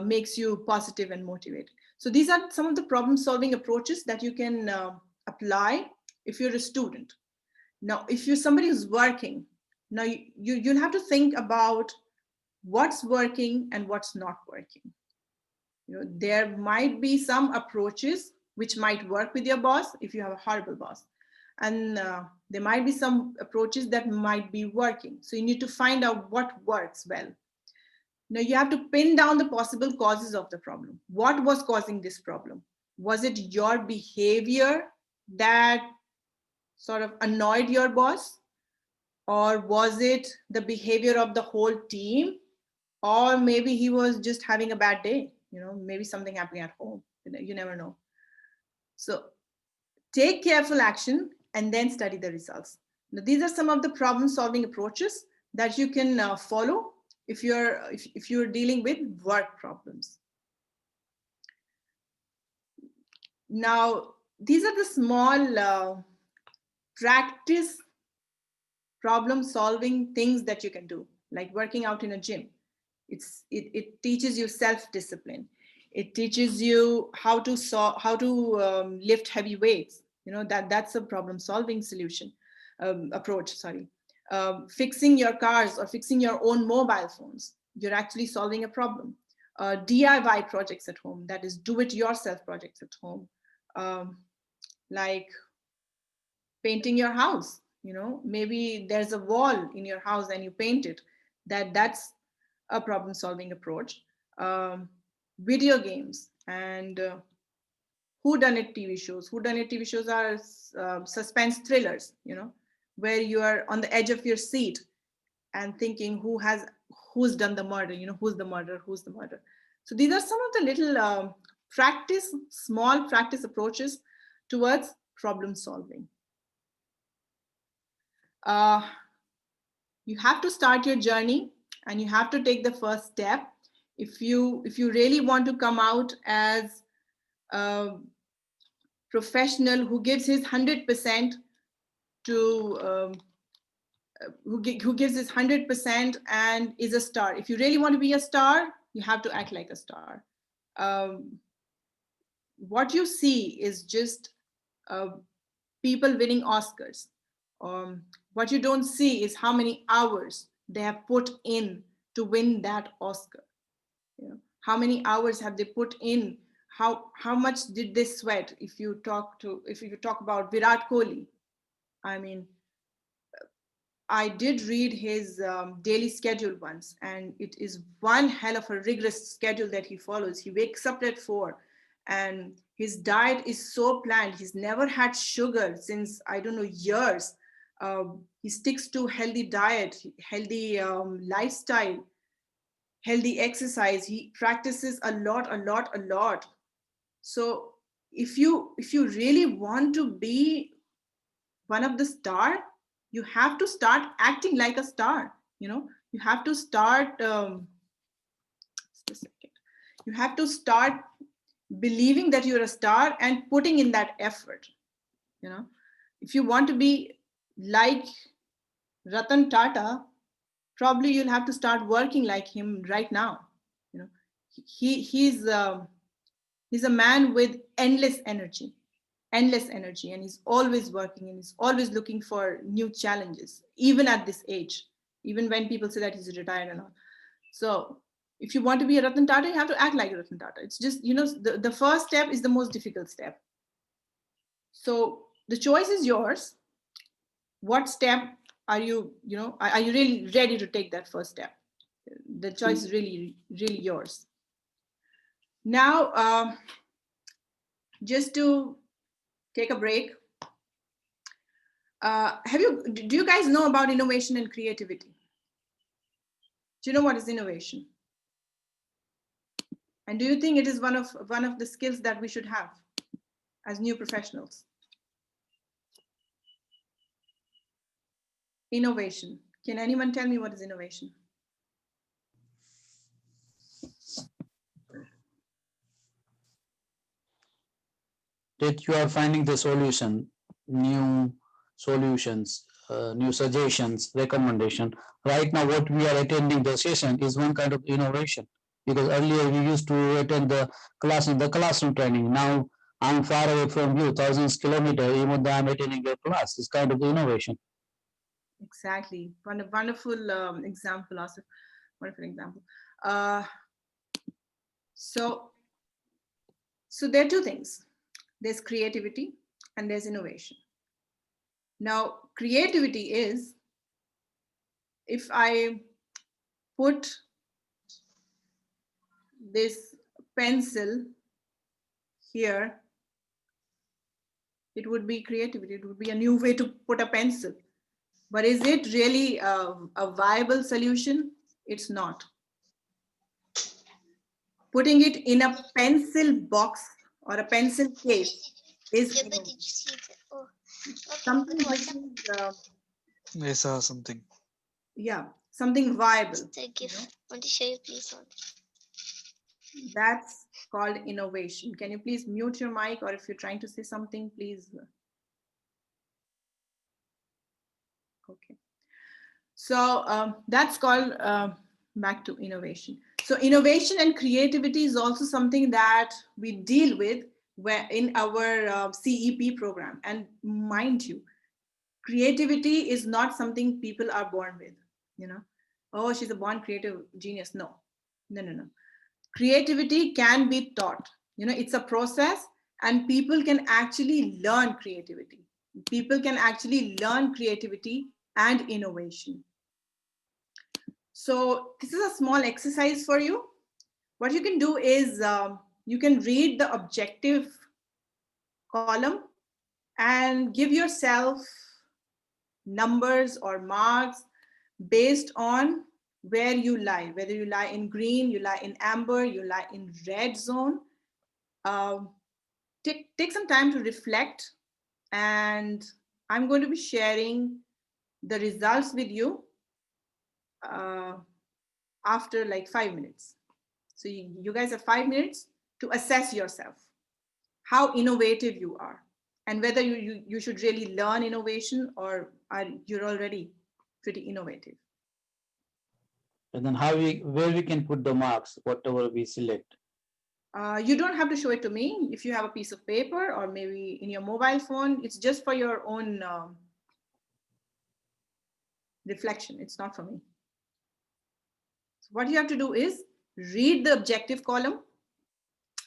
makes you positive and motivated. So these are some of the problem solving approaches that you can apply if you're a student. Now, if you're somebody who's working, now you'll have to think about what's working and what's not working. There might be some approaches which might work with your boss if you have a horrible boss. And there might be some approaches that might be working. So you need to find out what works well. Now you have to pin down the possible causes of the problem. What was causing this problem? Was it your behavior that sort of annoyed your boss? Or was it the behavior of the whole team? Or maybe he was just having a bad day, maybe something happening at home. You never know. So take careful action and then study the results. Now, these are some of the problem solving approaches that you can follow if you're dealing with work problems. Now, these are the small practice problem solving things that you can do, like working out in a gym. It teaches you self-discipline. It teaches you how to lift heavy weights. That's a problem-solving solution approach. Sorry, fixing your cars or fixing your own mobile phones. You're actually solving a problem. DIY projects at home, that is do-it-yourself projects at home, like painting your house. Maybe there's a wall in your house and you paint it. That's a problem-solving approach. Video games and whodunit TV shows. Whodunit TV shows are suspense thrillers, where you are on the edge of your seat and thinking who's done the murder, who's the murderer. So these are some of the little small practice approaches towards problem solving. You have to start your journey and you have to take the first step. If you really want to come out as a professional who gives his 100% to who gives his 100% and is a star. If you really want to be a star, you have to act like a star. What you see is just people winning Oscars. What you don't see is how many hours they have put in to win that Oscar. How many hours have they put in? How much did they sweat? If you talk about Virat Kohli, I mean, I did read his daily schedule once, and it is one hell of a rigorous schedule that he follows. He wakes up at 4, and his diet is so planned. He's never had sugar since, I don't know, years. He sticks to healthy diet, healthy lifestyle, healthy exercise. He practices a lot. So if you really want to be one of the star, you have to start acting like a star. You have to start you have to start believing that you're a star and putting in that effort. If you want to be like Ratan Tata, probably you'll have to start working like him right now. He's a man with endless energy, and he's always working and he's always looking for new challenges, even at this age, even when people say that he's retired and all. So if you want to be a Ratan Tata, you have to act like a Ratan Tata. It's just, the first step is the most difficult step. So the choice is yours. What step are you really ready to take that first step? The choice is really yours. Now, just to take a break, do you guys know about innovation and creativity? Do you know what is innovation? And do you think it is one of the skills that we should have as new professionals? Innovation. Can anyone tell me what is innovation? That you are finding the solution, new solutions, new suggestions, recommendation. Right now, what we are attending the session is one kind of innovation, because earlier we used to attend the classroom training. Now I'm far away from you, thousands kilometers, even though I'm attending your class. It's kind of innovation. Exactly. Wonderful example, Asif. Wonderful example. So there are two things. There's creativity and there's innovation. Now, creativity is, if I put this pencil here, it would be creativity. It would be a new way to put a pencil. But is it really a viable solution? It's not. Putting it in a pencil box or a pencil case is something which is, I saw something. yeah, something viable. Want to show you, please? That's called innovation. Can you please mute your mic, or if you're trying to say something, please. Okay. So that's called back to innovation. So innovation and creativity is also something that we deal with in our CEP program. And mind you, creativity is not something people are born with, you know. Oh, she's a born creative genius. No. Creativity can be taught. You know, it's a process, and people can actually learn creativity. People can actually learn creativity and innovation. So this is a small exercise for you. What you can do is you can read the objective column and give yourself numbers or marks based on where you lie, whether you lie in green, you lie in amber, you lie in red zone. Take some time to reflect, and I'm going to be sharing the results with you after like 5 minutes. So you guys have 5 minutes to assess yourself, how innovative you are, and whether you should really learn innovation, or you're already pretty innovative. And then where we can put the marks, whatever we select. You don't have to show it to me. If you have a piece of paper or maybe in your mobile phone, it's just for your own reflection. It's not for me. So what you have to do is read the objective column,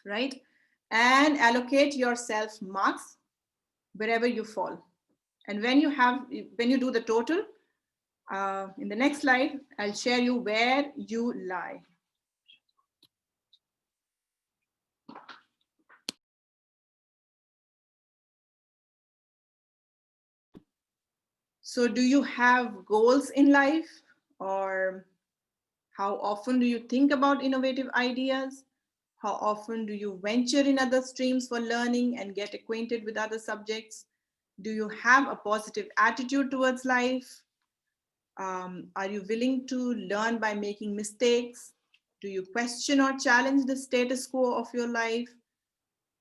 right? And allocate yourself marks wherever you fall. And when you do the total, in the next slide, I'll share you where you lie. So do you have goals in life, or how often do you think about innovative ideas? How often do you venture in other streams for learning and get acquainted with other subjects? Do you have a positive attitude towards life? Are you willing to learn by making mistakes? Do you question or challenge the status quo of your life?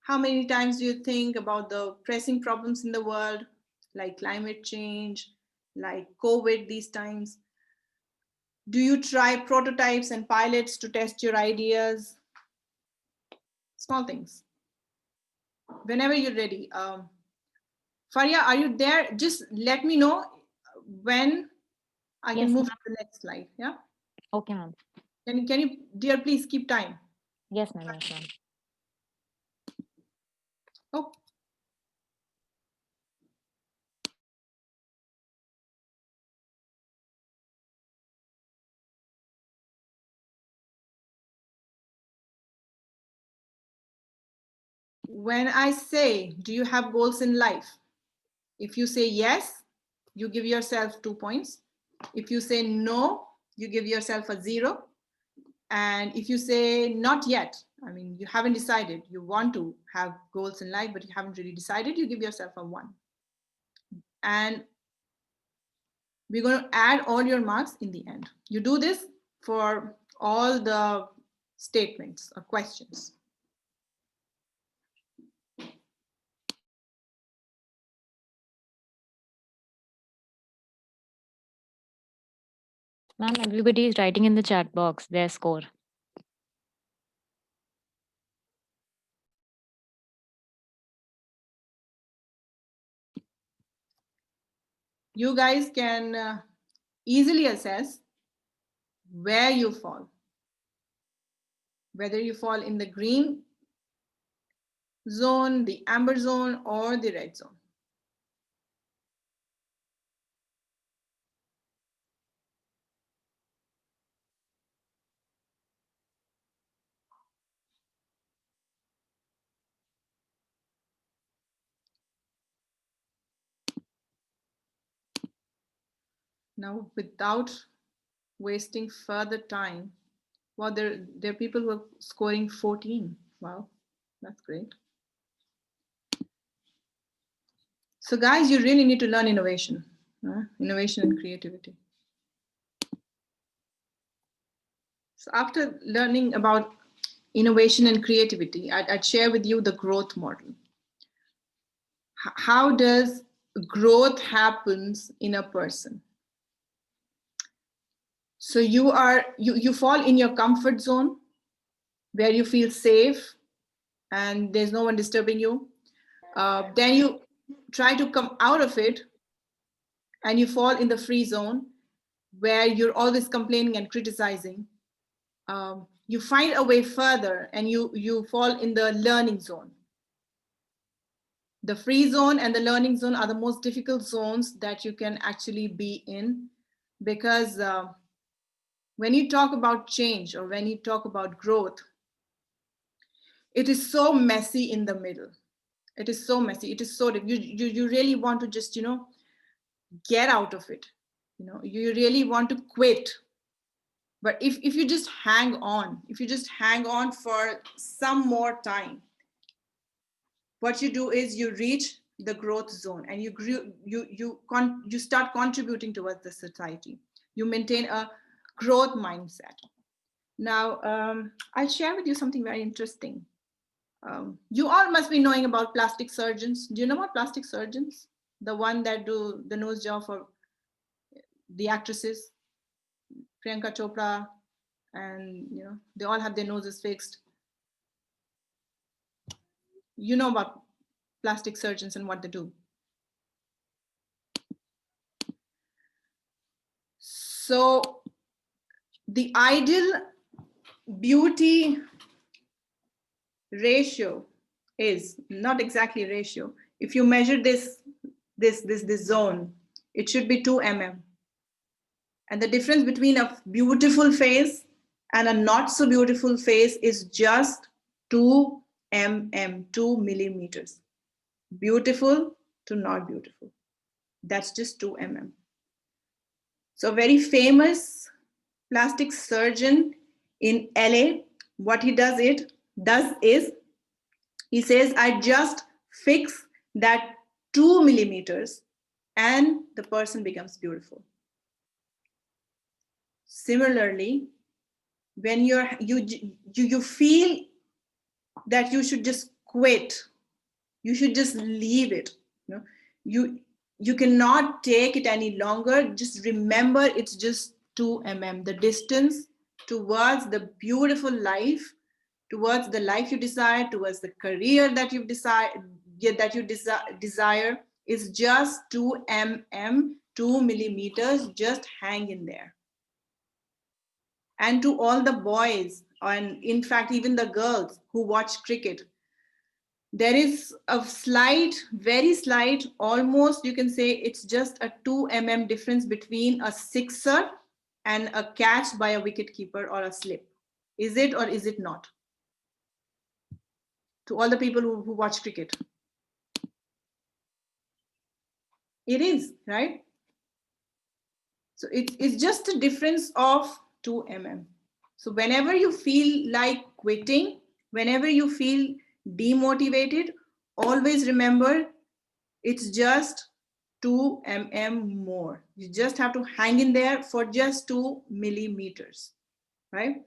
How many times do you think about the pressing problems in the world, like climate change, like COVID these times? Do you try prototypes and pilots to test your ideas? Small things. Whenever you're ready. Faria, are you there? Just let me know when I can Yes, move ma'am. to the next slide. Yeah. Okay, ma'am. Can you, dear, please keep time? Yes, ma'am. Yes, ma'am. Oh. When I say, do you have goals in life? If you say yes, you give yourself 2 points. If you say no, you give yourself a 0. And if you say not yet, I mean, you haven't decided, you want to have goals in life, but you haven't really decided, you give yourself a 1. And we're going to add all your marks in the end. You do this for all the statements or questions. Ma'am, everybody is writing in the chat box their score. You guys can easily assess where you fall, whether you fall in the green zone, the amber zone, or the red zone. Now, without wasting further time, well, there are people who are scoring 14. Wow, that's great. So guys, you really need to learn innovation, innovation and creativity. So after learning about innovation and creativity, I'd share with you the growth model. How does growth happens in a person? So you fall in your comfort zone where you feel safe and there's no one disturbing you. Then you try to come out of it and you fall in the free zone where you're always complaining and criticizing. You find a way further and you fall in the learning zone. The free zone and the learning zone are the most difficult zones that you can actually be in, because when you talk about change or when you talk about growth, it is so messy in the middle. It is so messy. It is so you really want to just get out of it. You really want to quit. But if you just hang on for some more time, what you do is you reach the growth zone and you start contributing towards the society. You maintain a growth mindset. Now, I'll share with you something very interesting. You all must be knowing about plastic surgeons. Do you know about plastic surgeons? The one that do the nose job for the actresses, Priyanka Chopra, and they all have their noses fixed. You know about plastic surgeons and what they do. So the ideal beauty ratio is not exactly ratio. If you measure this zone, it should be 2 mm. And the difference between a beautiful face and a not so beautiful face is just 2 mm, 2 millimeters. Beautiful to not beautiful. That's just 2 mm. So a very famous plastic surgeon in LA, what he does is he says, I just fix that 2 millimeters and the person becomes beautiful. Similarly, when you feel that you should just quit, you should just leave it, you cannot take it any longer, just remember it's just 2 mm. The distance towards the beautiful life, towards the life you desire, towards the career that you desire is just 2 mm, 2 millimeters. Just hang in there. And to all the boys, and in fact even the girls who watch cricket, there is a slight, very slight, almost you can say it's just a 2 mm difference between a sixer and a catch by a wicketkeeper or a slip. Is it or is it not? To all the people who watch cricket. It is, right? So it's just a difference of 2 mm. So whenever you feel like quitting, whenever you feel demotivated, always remember it's just 2 mm more. You just have to hang in there for just 2 millimeters, right?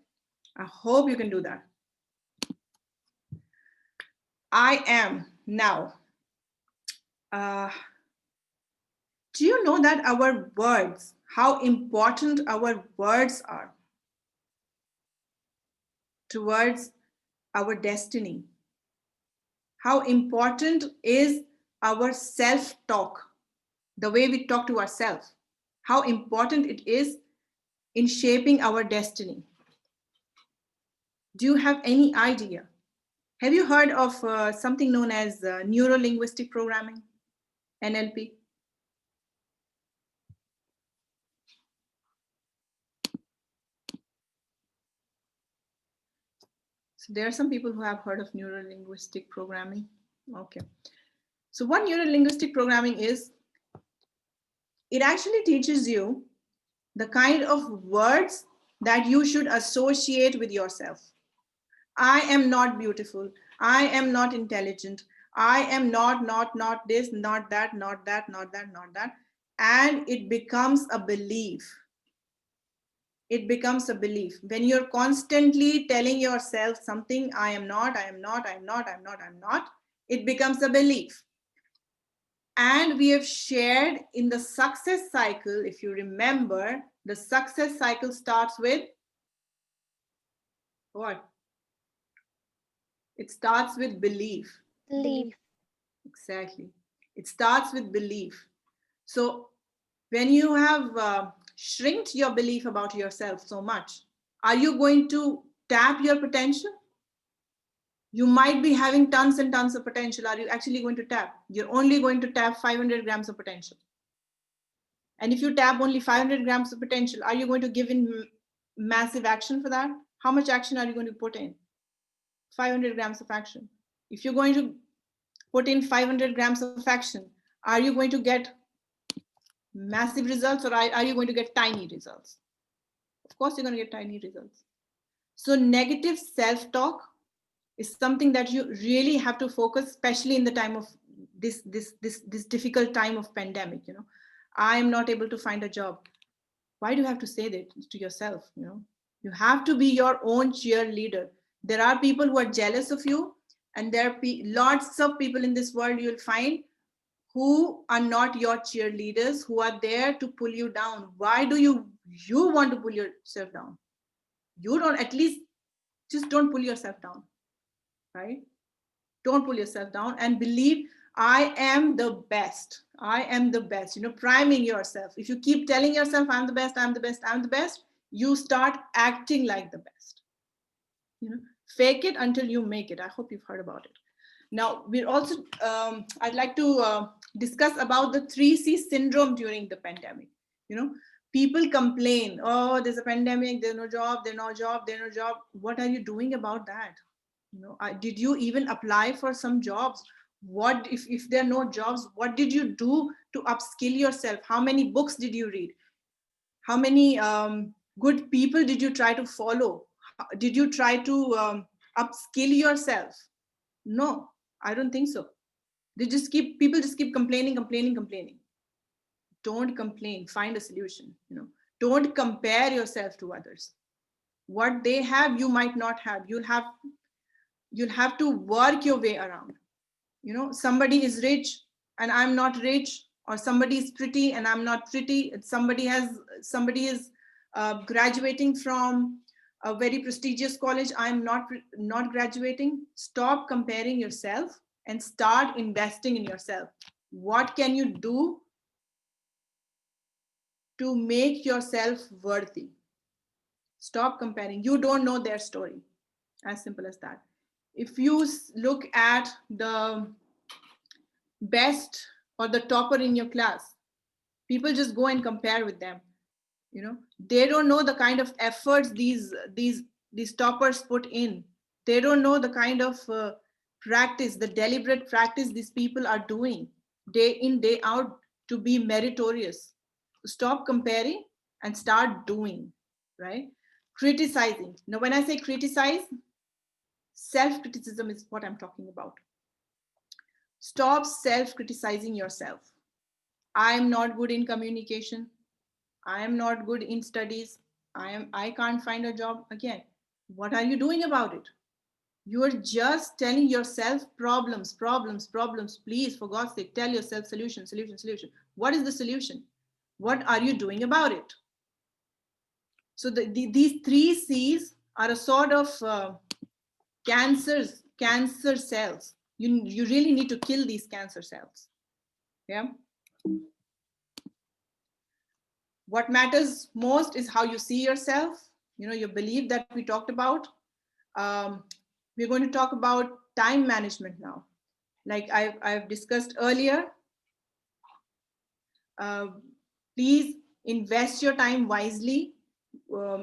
I hope you can do that. I am now. Do you know that our words, how important our words are towards our destiny? How important is our self-talk, the way we talk to ourselves? How important it is in shaping our destiny? Do you have any idea? Have you heard of something known as neuro-linguistic programming, NLP? So there are some people who have heard of neuro-linguistic programming. Okay. So what neuro-linguistic programming is, it actually teaches you the kind of words that you should associate with yourself. I am not beautiful. I am not intelligent. I am not this, not that, not that, not that, not that. And it becomes a belief. It becomes a belief. When you're constantly telling yourself something, I am not, I am not, I am not, I'm not, I'm not, it becomes a belief. And we have shared in the success cycle, if you remember, the success cycle starts with what? It starts with belief. Belief. Exactly. It starts with belief. So when you have shrinked your belief about yourself so much, are you going to tap your potential? You might be having tons and tons of potential. Are you actually going to tap? You're only going to tap 500 grams of potential. And if you tap only 500 grams of potential, are you going to give in massive action for that? How much action are you going to put in? 500 grams of action. If you're going to put in 500 grams of action, are you going to get massive results, or are you going to get tiny results? Of course, you're going to get tiny results. So negative self-talk is something that you really have to focus, especially in the time of this difficult time of pandemic. You know, I am not able to find a job. Why do you have to say that to yourself? You know, you have to be your own cheerleader. There are people who are jealous of you, and there are lots of people in this world you will find who are not your cheerleaders, who are there to pull you down. Why do you want to pull yourself down? You don't, at least just don't pull yourself down, right? Don't pull yourself down and believe I am the best. I am the best. You know, priming yourself. If you keep telling yourself I'm the best, I'm the best, I'm the best, you start acting like the best. You know, fake it until you make it. I hope you've heard about it. Now, we're also, I'd like to discuss about the 3C syndrome during the pandemic. You know, people complain, oh, there's a pandemic, there's no job, there's no job, there's no job. What are you doing about that? You know, did you even apply for some jobs? What if there are no jobs, what did you do to upskill yourself? How many books did you read? How many good people did you try to follow? Did you try to upskill yourself? No, I don't think so. People just keep complaining. Don't complain, find a solution. You know, don't compare yourself to others. What they have, you might not have. You'll have to work your way around. You know, somebody is rich and I'm not rich, or somebody is pretty and I'm not pretty. Somebody is graduating from a very prestigious college, I'm not graduating. Stop comparing yourself and start investing in yourself. What can you do to make yourself worthy? Stop comparing. You don't know their story. As simple as that. If you look at the best or the topper in your class, people just go and compare with them. You know, they don't know the kind of efforts these toppers put in. They don't know the kind of practice, the deliberate practice these people are doing day in, day out to be meritorious. Stop comparing and start doing, right? Criticizing. Now, when I say criticize, self-criticism is what I'm talking about. Stop self-criticizing yourself. I'm not good in communication. I am not good in studies. I can't find a job. Again, what are you doing about it? You are just telling yourself problems, problems, problems. Please, for God's sake, tell yourself solution, solution, solution. What is the solution? What are you doing about it? So these 3 C's are a sort of cancer cells. You really need to kill these cancer cells. Yeah. What matters most is how you see yourself, your belief that we talked about. We're going to talk about time management now. Like I've discussed earlier, please invest your time wisely.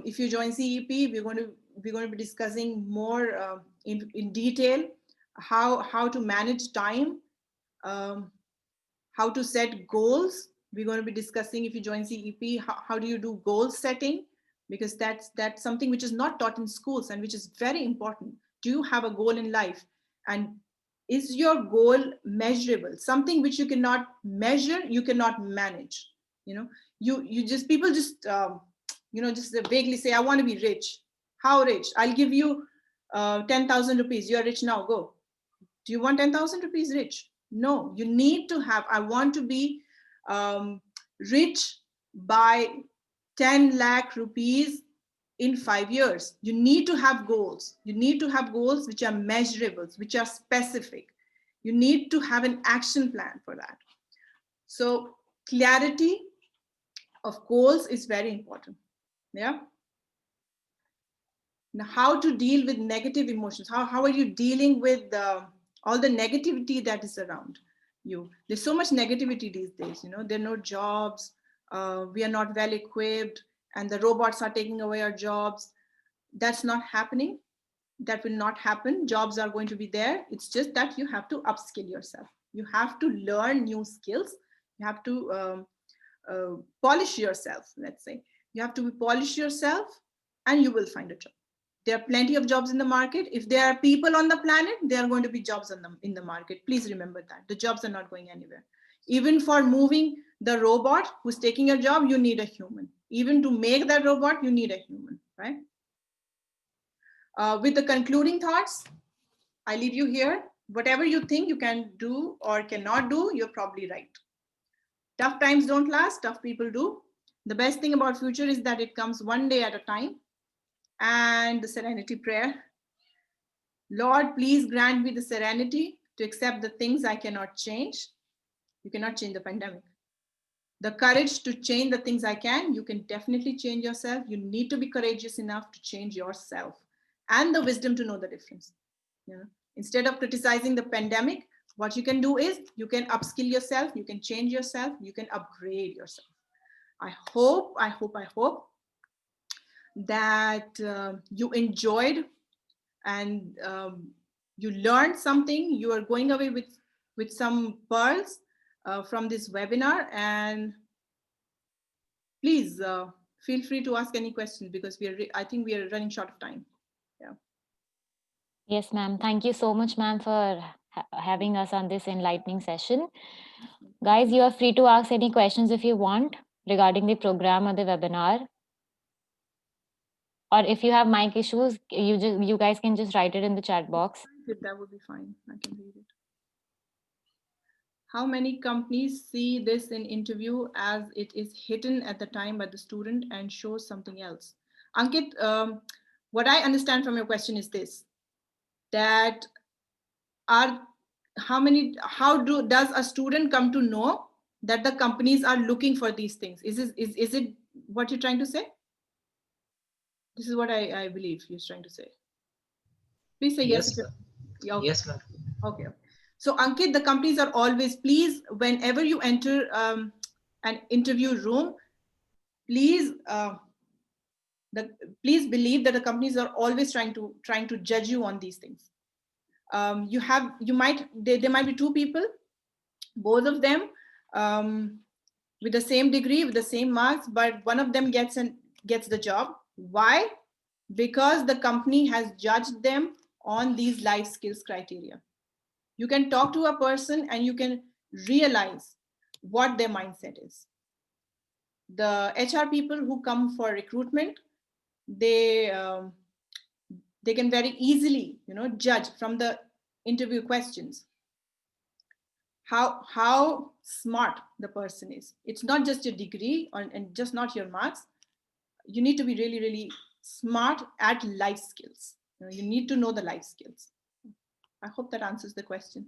If you join CEP, we're going to be discussing more in detail how to manage time, how to set goals. We're going to be discussing, if you join CEP, how do you do goal setting, because that's something which is not taught in schools and which is very important. Do you have a goal in life, and is your goal measurable? Something which you cannot measure, you cannot manage. People just vaguely say, I want to be rich. How rich? I'll give you 10,000 rupees. You're rich now, go. Do you want 10,000 rupees rich? No, you need to have, I want to be rich by 10 lakh rupees in 5 years. You need to have goals. You need to have goals which are measurable, which are specific. You need to have an action plan for that. So clarity of goals is very important. Yeah. Now, how to deal with negative emotions? How are you dealing with all the negativity that is around you? There's so much negativity these days. There are no jobs. We are not well equipped, and the robots are taking away our jobs. That's not happening. That will not happen. Jobs are going to be there. It's just that you have to upskill yourself. You have to learn new skills. You have to polish yourself, let's say. You have to polish yourself, and you will find a job. There are plenty of jobs in the market. If there are people on the planet, there are going to be jobs in the market. Please remember that. The jobs are not going anywhere. Even for moving the robot who's taking your job, you need a human. Even to make that robot, you need a human, right? With the concluding thoughts, I leave you here. Whatever you think you can do or cannot do, you're probably right. Tough times don't last, tough people do. The best thing about future is that it comes one day at a time. And the serenity prayer. Lord, please grant me the serenity to accept the things I cannot change. You cannot change the pandemic. The courage to change the things I can. You can definitely change yourself. You need to be courageous enough to change yourself, and the wisdom to know the difference. Instead of criticizing the pandemic, what you can do is you can upskill yourself, you can change yourself, you can upgrade yourself. I hope that you enjoyed and you learned something. You are going away with some pearls from this webinar, and please feel free to ask any questions, because I think we are running short of time. Yeah. Yes, ma'am. Thank you so much, ma'am, for having us on this enlightening session. Guys, you are free to ask any questions if you want regarding the program or the webinar. Or if you have mic issues, you guys can just write it in the chat box. That would be fine. I can read it. How many companies see this in interview as it is hidden at the time by the student and shows something else? Ankit, what I understand from your question is this, that does a student come to know that the companies are looking for these things? Is it what you're trying to say? This is what I believe you're trying to say. Please say yes. Yes, okay. Yes, ma'am. Okay. So Ankit, the companies are always, please, whenever you enter an interview room, please believe that the companies are always trying to judge you on these things. There might be two people, both of them with the same degree, with the same marks, but one of them gets the job. Why? Because the company has judged them on these life skills criteria. You can talk to a person and you can realize what their mindset is. The HR people who come for recruitment, they can very easily, judge from the interview questions how smart the person is. It's not just your degree and just not your marks. You need to be really, really smart at life skills. You need to know the life skills. I hope that answers the question.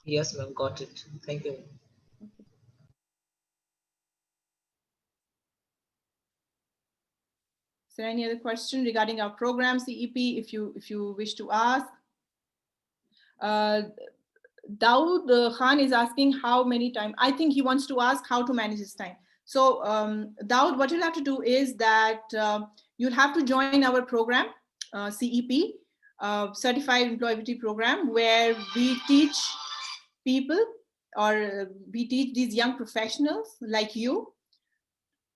Yes, ma'am, got it. Thank you. Okay. Is there any other question regarding our program, CEP, if you wish to ask? Dawood Khan is asking how many times. I think he wants to ask how to manage his time. So Dawood, what you'll have to do is that you'll have to join our program, CEP, Certified Employability Program, where we teach people, or we teach these young professionals like you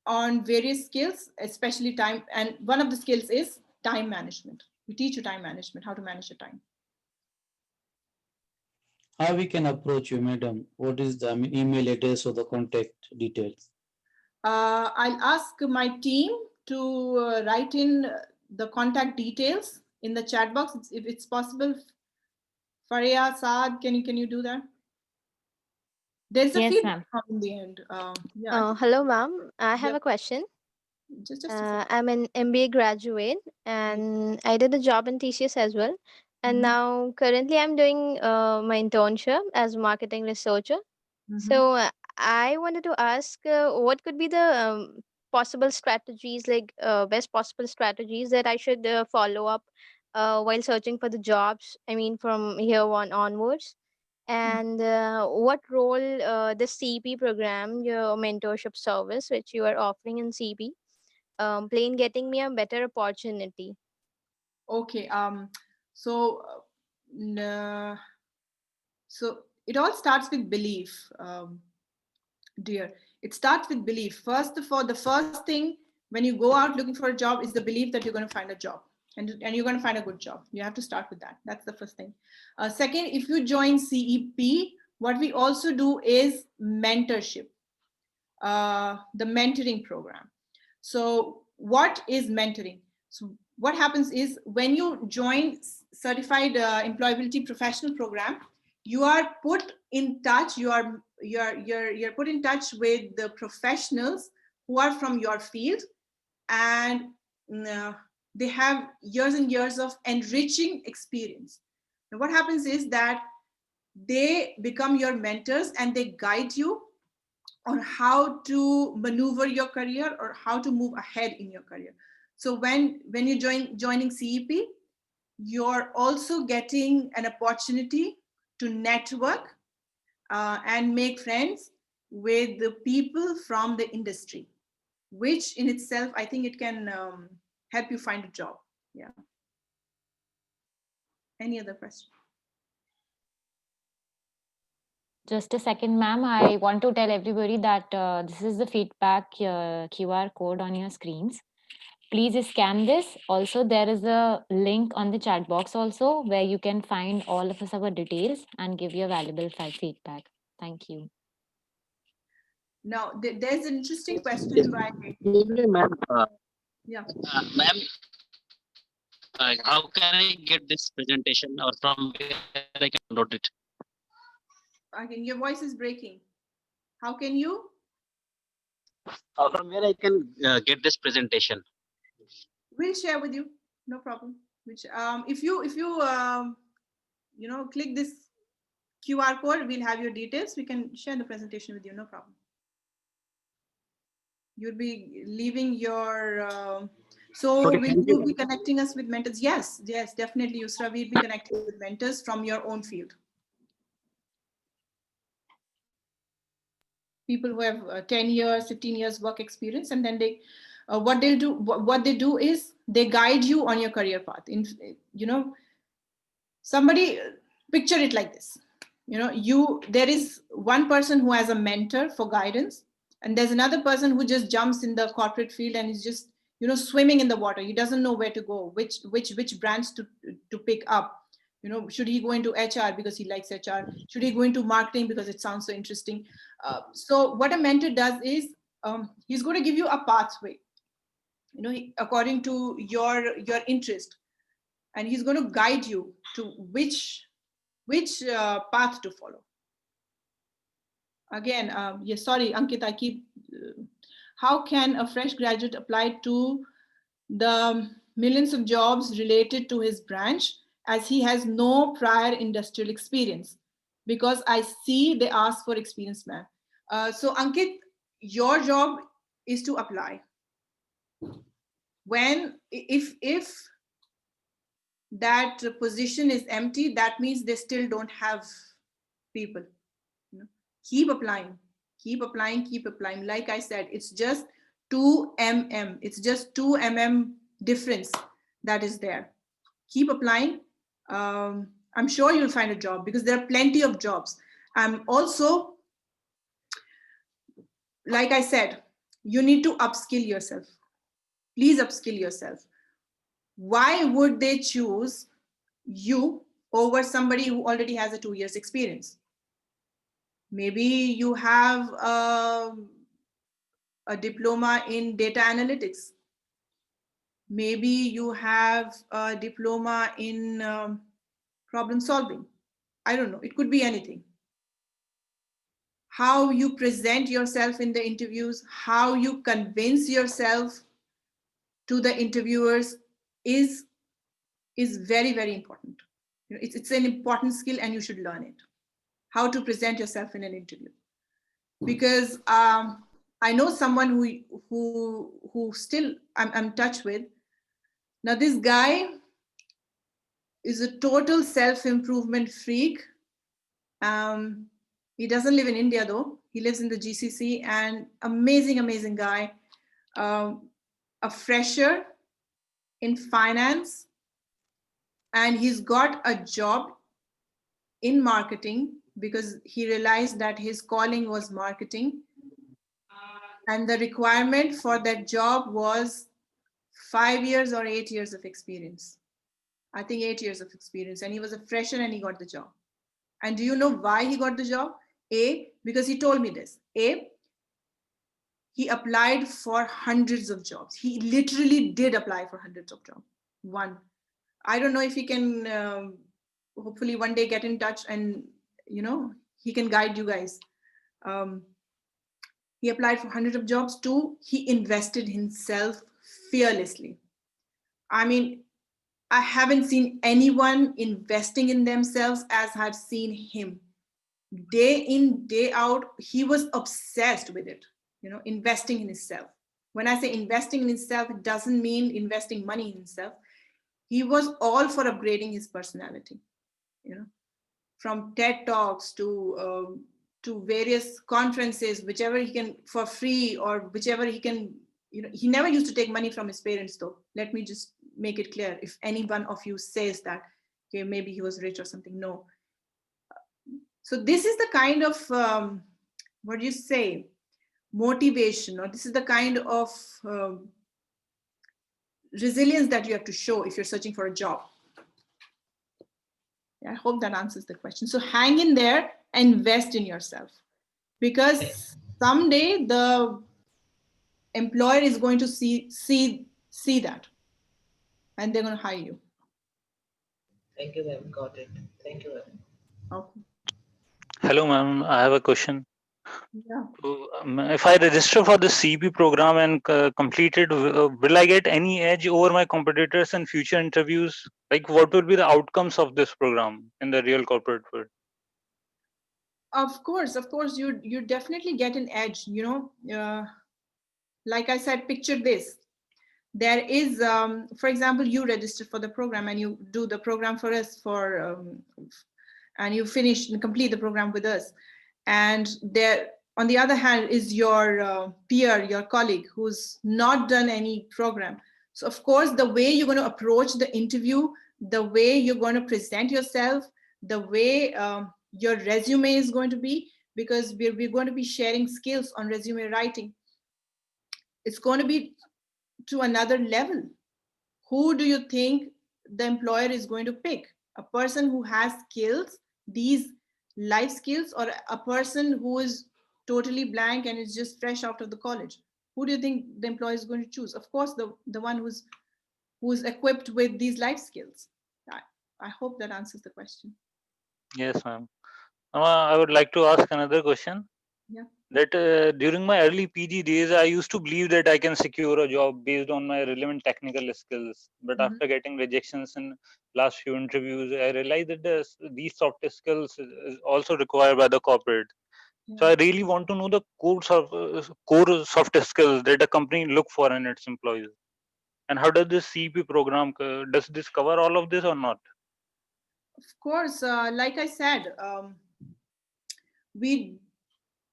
on various skills, especially time. And one of the skills is time management. We teach you time management, how to manage your time. How we can approach you, madam? What is the email address or the contact details? I'll ask my team to write in the contact details in the chat box, if it's possible. Faria, Saad, can you do that? There's a Yes, feedback ma'am. in the end. Hello, ma'am. I have Yep. a question. Just a second. I'm an MBA graduate and I did a job in TCS as well. And now currently I'm doing my internship as a marketing researcher. So I wanted to ask what could be the possible strategies, like best possible strategies that I should follow up while searching for the jobs, I mean, from here on onwards. And what role the CP program, your mentorship service, which you are offering in CP, play in getting me a better opportunity? Okay. So so it all starts with belief, dear. It starts with belief. First of all, the first thing when you go out looking for a job is the belief that you're going to find a job, and you're going to find a good job. You have to start with that. That's the first thing. Second, if you join CEP, what we also do is mentorship, the mentoring program. So what is mentoring? So what happens is when you join Certified Employability Professional Program, you are put in touch. You're put in touch with the professionals who are from your field, and they have years and years of enriching experience. And what happens is that they become your mentors and they guide you on how to maneuver your career or how to move ahead in your career. So when you joining CEP, you're also getting an opportunity to network and make friends with the people from the industry, which in itself, I think it can help you find a job. Yeah. Any other question? Just a second, ma'am. I want to tell everybody that this is the feedback QR code on your screens. Please scan this. Also, there is a link on the chat box also where you can find all of us our details and give your valuable feedback. Thank you. Now, there's an interesting question by... Good evening, ma'am. Yeah. Ma'am, how can I get this presentation, or from where I can download it? Again, your voice is breaking. How can you? From where I can get this presentation? We'll share with you. No problem. Which if you click this QR code, we'll have your details. We can share the presentation with you. No problem. You'll be leaving your. So Okay, will you be connecting us with mentors? Yes, definitely, Yusra. We'll be connecting with mentors from your own field. People who have 10 years, 15 years work experience, and then they, what they do is they guide you on your career path. Somebody picture it like this. There is one person who has a mentor for guidance, And there's another person who just jumps in the corporate field and is just, you know, swimming in the water. He doesn't know where to go, which brands to pick up. You know, should he go into HR because he likes HR? Should he go into marketing because it sounds so interesting? So what a mentor does is he's going to give you a pathway, you know, according to your interest, and he's going to guide you to which path to follow. Again, yes, sorry, Ankit, I keep. How can a fresh graduate apply to the millions of jobs related to his branch as he has no prior industrial experience? Because I see they ask for experience, ma'am. So Ankit, your job is to apply. When, if that position is empty, that means they still don't have people. You know? Keep applying, keep applying, keep applying. Like I said, it's just 2 mm. It's just 2 mm difference that is there. Keep applying. I'm sure you'll find a job because there are plenty of jobs. Also, like I said, you need to upskill yourself. Please upskill yourself. Why would they choose you over somebody who already has a 2 years experience? Maybe you have a diploma in data analytics. Maybe you have a diploma in problem solving. I don't know, it could be anything. How you present yourself in the interviews, how you convince yourself to the interviewers is very, very important. You know, it's an important skill and you should learn it. How to present yourself in an interview. Because I know someone who still I'm in touch with. Now this guy is a total self-improvement freak. He doesn't live in India though. He lives in the GCC, and amazing, amazing guy. A fresher in finance, and he's got a job in marketing because he realized that his calling was marketing. And the requirement for that job was 5 years or 8 years of experience. I think 8 years of experience. And he was a fresher and he got the job. And do you know why he got the job? Because he told me this. He applied for hundreds of jobs. He literally did apply for hundreds of jobs. One. I don't know if he can hopefully one day get in touch and, you know, he can guide you guys. He applied for hundreds of jobs. 2, he invested himself fearlessly. I mean, I haven't seen anyone investing in themselves as I've seen him. Day in, day out, he was obsessed with it, you know, investing in himself. When I say investing in himself, it doesn't mean investing money in himself. He was all for upgrading his personality, you know, from TED Talks to various conferences, whichever he can for free or whichever he can, you know, he never used to take money from his parents though. Let me just make it clear. If any one of you says that, okay, maybe he was rich or something, no. So this is the kind of, what do you say, motivation, or this is the kind of resilience that you have to show if you're searching for a job. Yeah, I hope that answers the question. So hang in there, invest in yourself, because someday the employer is going to see that, and they're going to hire you. Thank you, ma'am. Got it. Thank you, ma'am. Okay. Hello, ma'am. I have a question. Yeah. If I register for the CP program and complete it, will I get any edge over my competitors in future interviews? Like, what will be the outcomes of this program in the real corporate world? Of course, you definitely get an edge. You know, like I said, picture this. There is, for example, you register for the program and you do the program for us and you finish and complete the program with us. And there, on the other hand, is your peer, your colleague who's not done any program. So of course, the way you're going to approach the interview, the way you're going to present yourself, the way your resume is going to be because we're going to be sharing skills on resume writing. It's going to be to another level. Who do you think the employer is going to pick? A person who has skills, these life skills, or a person who is totally blank and is just fresh out of the college? Who do you think the employer is going to choose? Of course, the one who's equipped with these life skills. I hope that answers the question. Yes, ma'am. I would like to ask another question. Yeah. That during my early PG days, I used to believe that I can secure a job based on my relevant technical skills. But after getting rejections in last few interviews, I realized that these soft skills is also required by the corporate. So I really want to know the core soft skills that a company look for in its employees. And how does this CP program, does this cover all of this or not? Of course, like I said,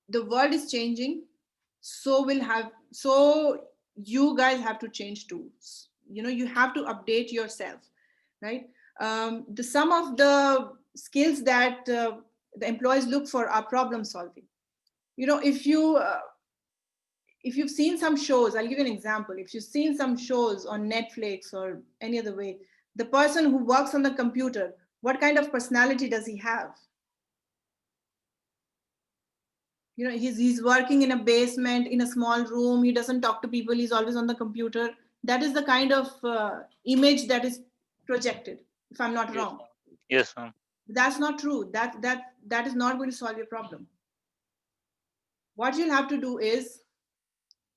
the world is changing, so you guys have to change too. You have to update yourself, right? Some of the skills that the employees look for are problem solving. If you've seen some shows, I'll give you an example. If you've seen some shows on Netflix or any other way, the person who works on the computer, what kind of personality does he have? He's working in a basement, in a small room. He doesn't talk to people. He's always on the computer. That is the kind of image that is projected, if I'm not wrong. Yes, ma'am. That's not true. That is not going to solve your problem. What you'll have to do is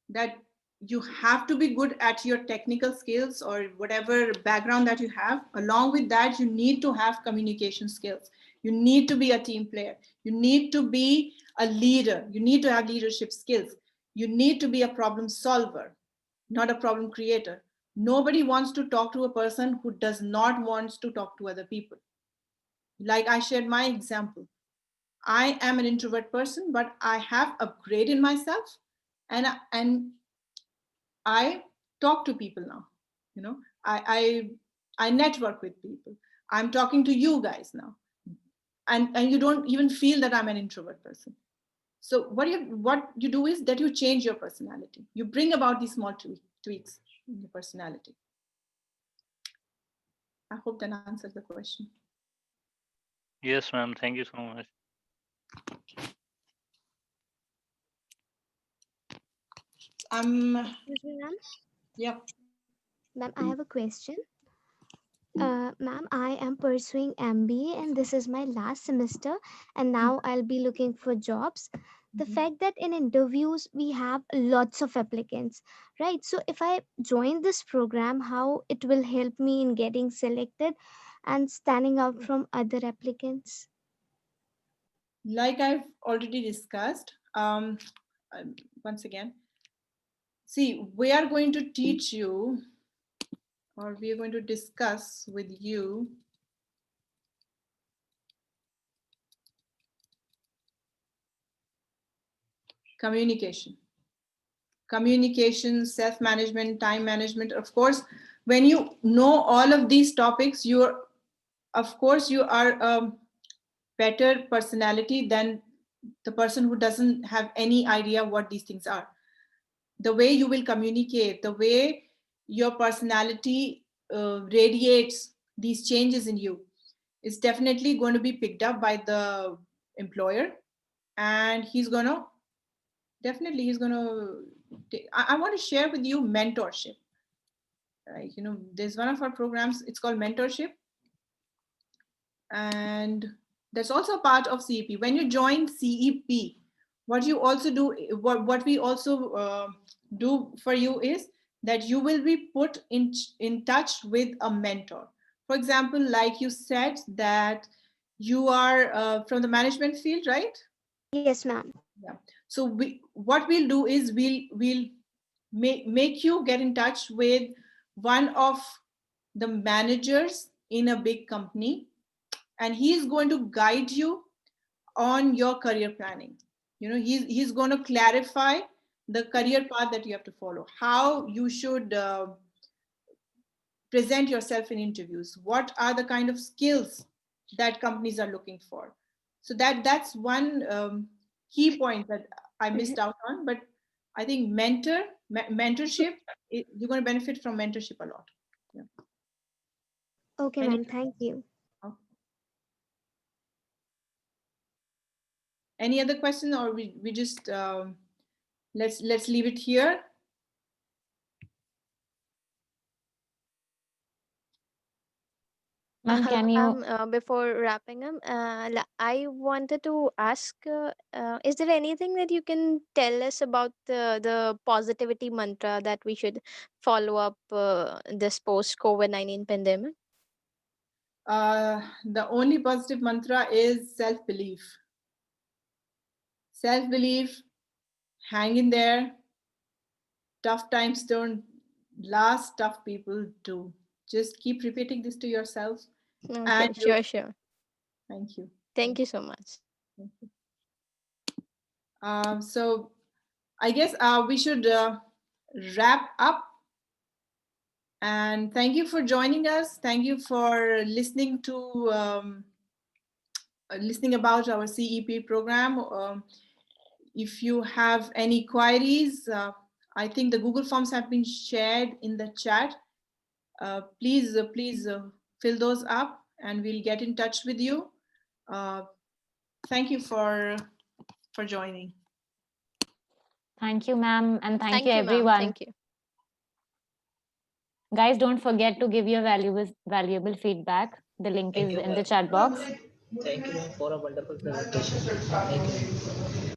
that you have to be good at your technical skills or whatever background that you have. Along with that, you need to have communication skills. You need to be a team player. You need to be a leader. You need to have leadership skills. You need to be a problem solver, not a problem creator. Nobody wants to talk to a person who does not want to talk to other people. Like I shared my example. I am an introvert person, but I have upgraded myself, and I talk to people now. I network with people. I'm talking to you guys now, and you don't even feel that I'm an introvert person. So what you do is that you change your personality. You bring about these small tweaks in your personality. I hope that answers the question. Yes, ma'am. Thank you so much. Yeah. Ma'am, I have a question. Ma'am, I am pursuing MBA and this is my last semester, and now I'll be looking for jobs. The fact that in interviews we have lots of applicants, right? So if I join this program, how it will help me in getting selected and standing out from other applicants? Like I've already discussed, once again, see, we are going to teach you, or we are going to discuss with you communication, self-management, time management. Of course, when you know all of these topics, you are a better personality than the person who doesn't have any idea what these things are. The way you will communicate, the way your personality radiates these changes in you is definitely going to be picked up by the employer, and he's going to I want to share with you mentorship. Right? There's one of our programs, it's called mentorship, and that's also part of CEP. When you join CEP, what you also do, what we also do for you is that you will be put in touch with a mentor. For example, like you said that you are from the management field, right? Yes, ma'am. Yeah. So what we'll do is we'll make you get in touch with one of the managers in a big company, and he's going to guide you on your career planning. He's going to clarify the career path that you have to follow, how you should present yourself in interviews, what are the kind of skills that companies are looking for. So that's one key points that I missed out on, but I think mentorship, you're going to benefit from mentorship a lot. Yeah. Okay, Any- ma'am. Thank you. Any other question, or we just let's leave it here. Ma'am, can you? Before wrapping up, I wanted to ask, is there anything that you can tell us about the positivity mantra that we should follow up this post-COVID-19 pandemic? The only positive mantra is self-belief. Self-belief, hang in there. Tough times don't last, tough people do. Just keep repeating this to yourself. Okay, sure. Thank you. Thank you so much. Thank you. So I guess we should wrap up. And thank you for joining us. Thank you for listening to listening about our CEP program. If you have any queries, I think the Google Forms have been shared in the chat. Please fill those up, and we'll get in touch with you. Thank you for joining. Thank you, ma'am, and thank you, ma'am. everyone. Thank you. Guys, don't forget to give your valuable feedback. The link Thank is you, in the ma'am. chat box. Thank you, ma'am, for a wonderful presentation. Thank you.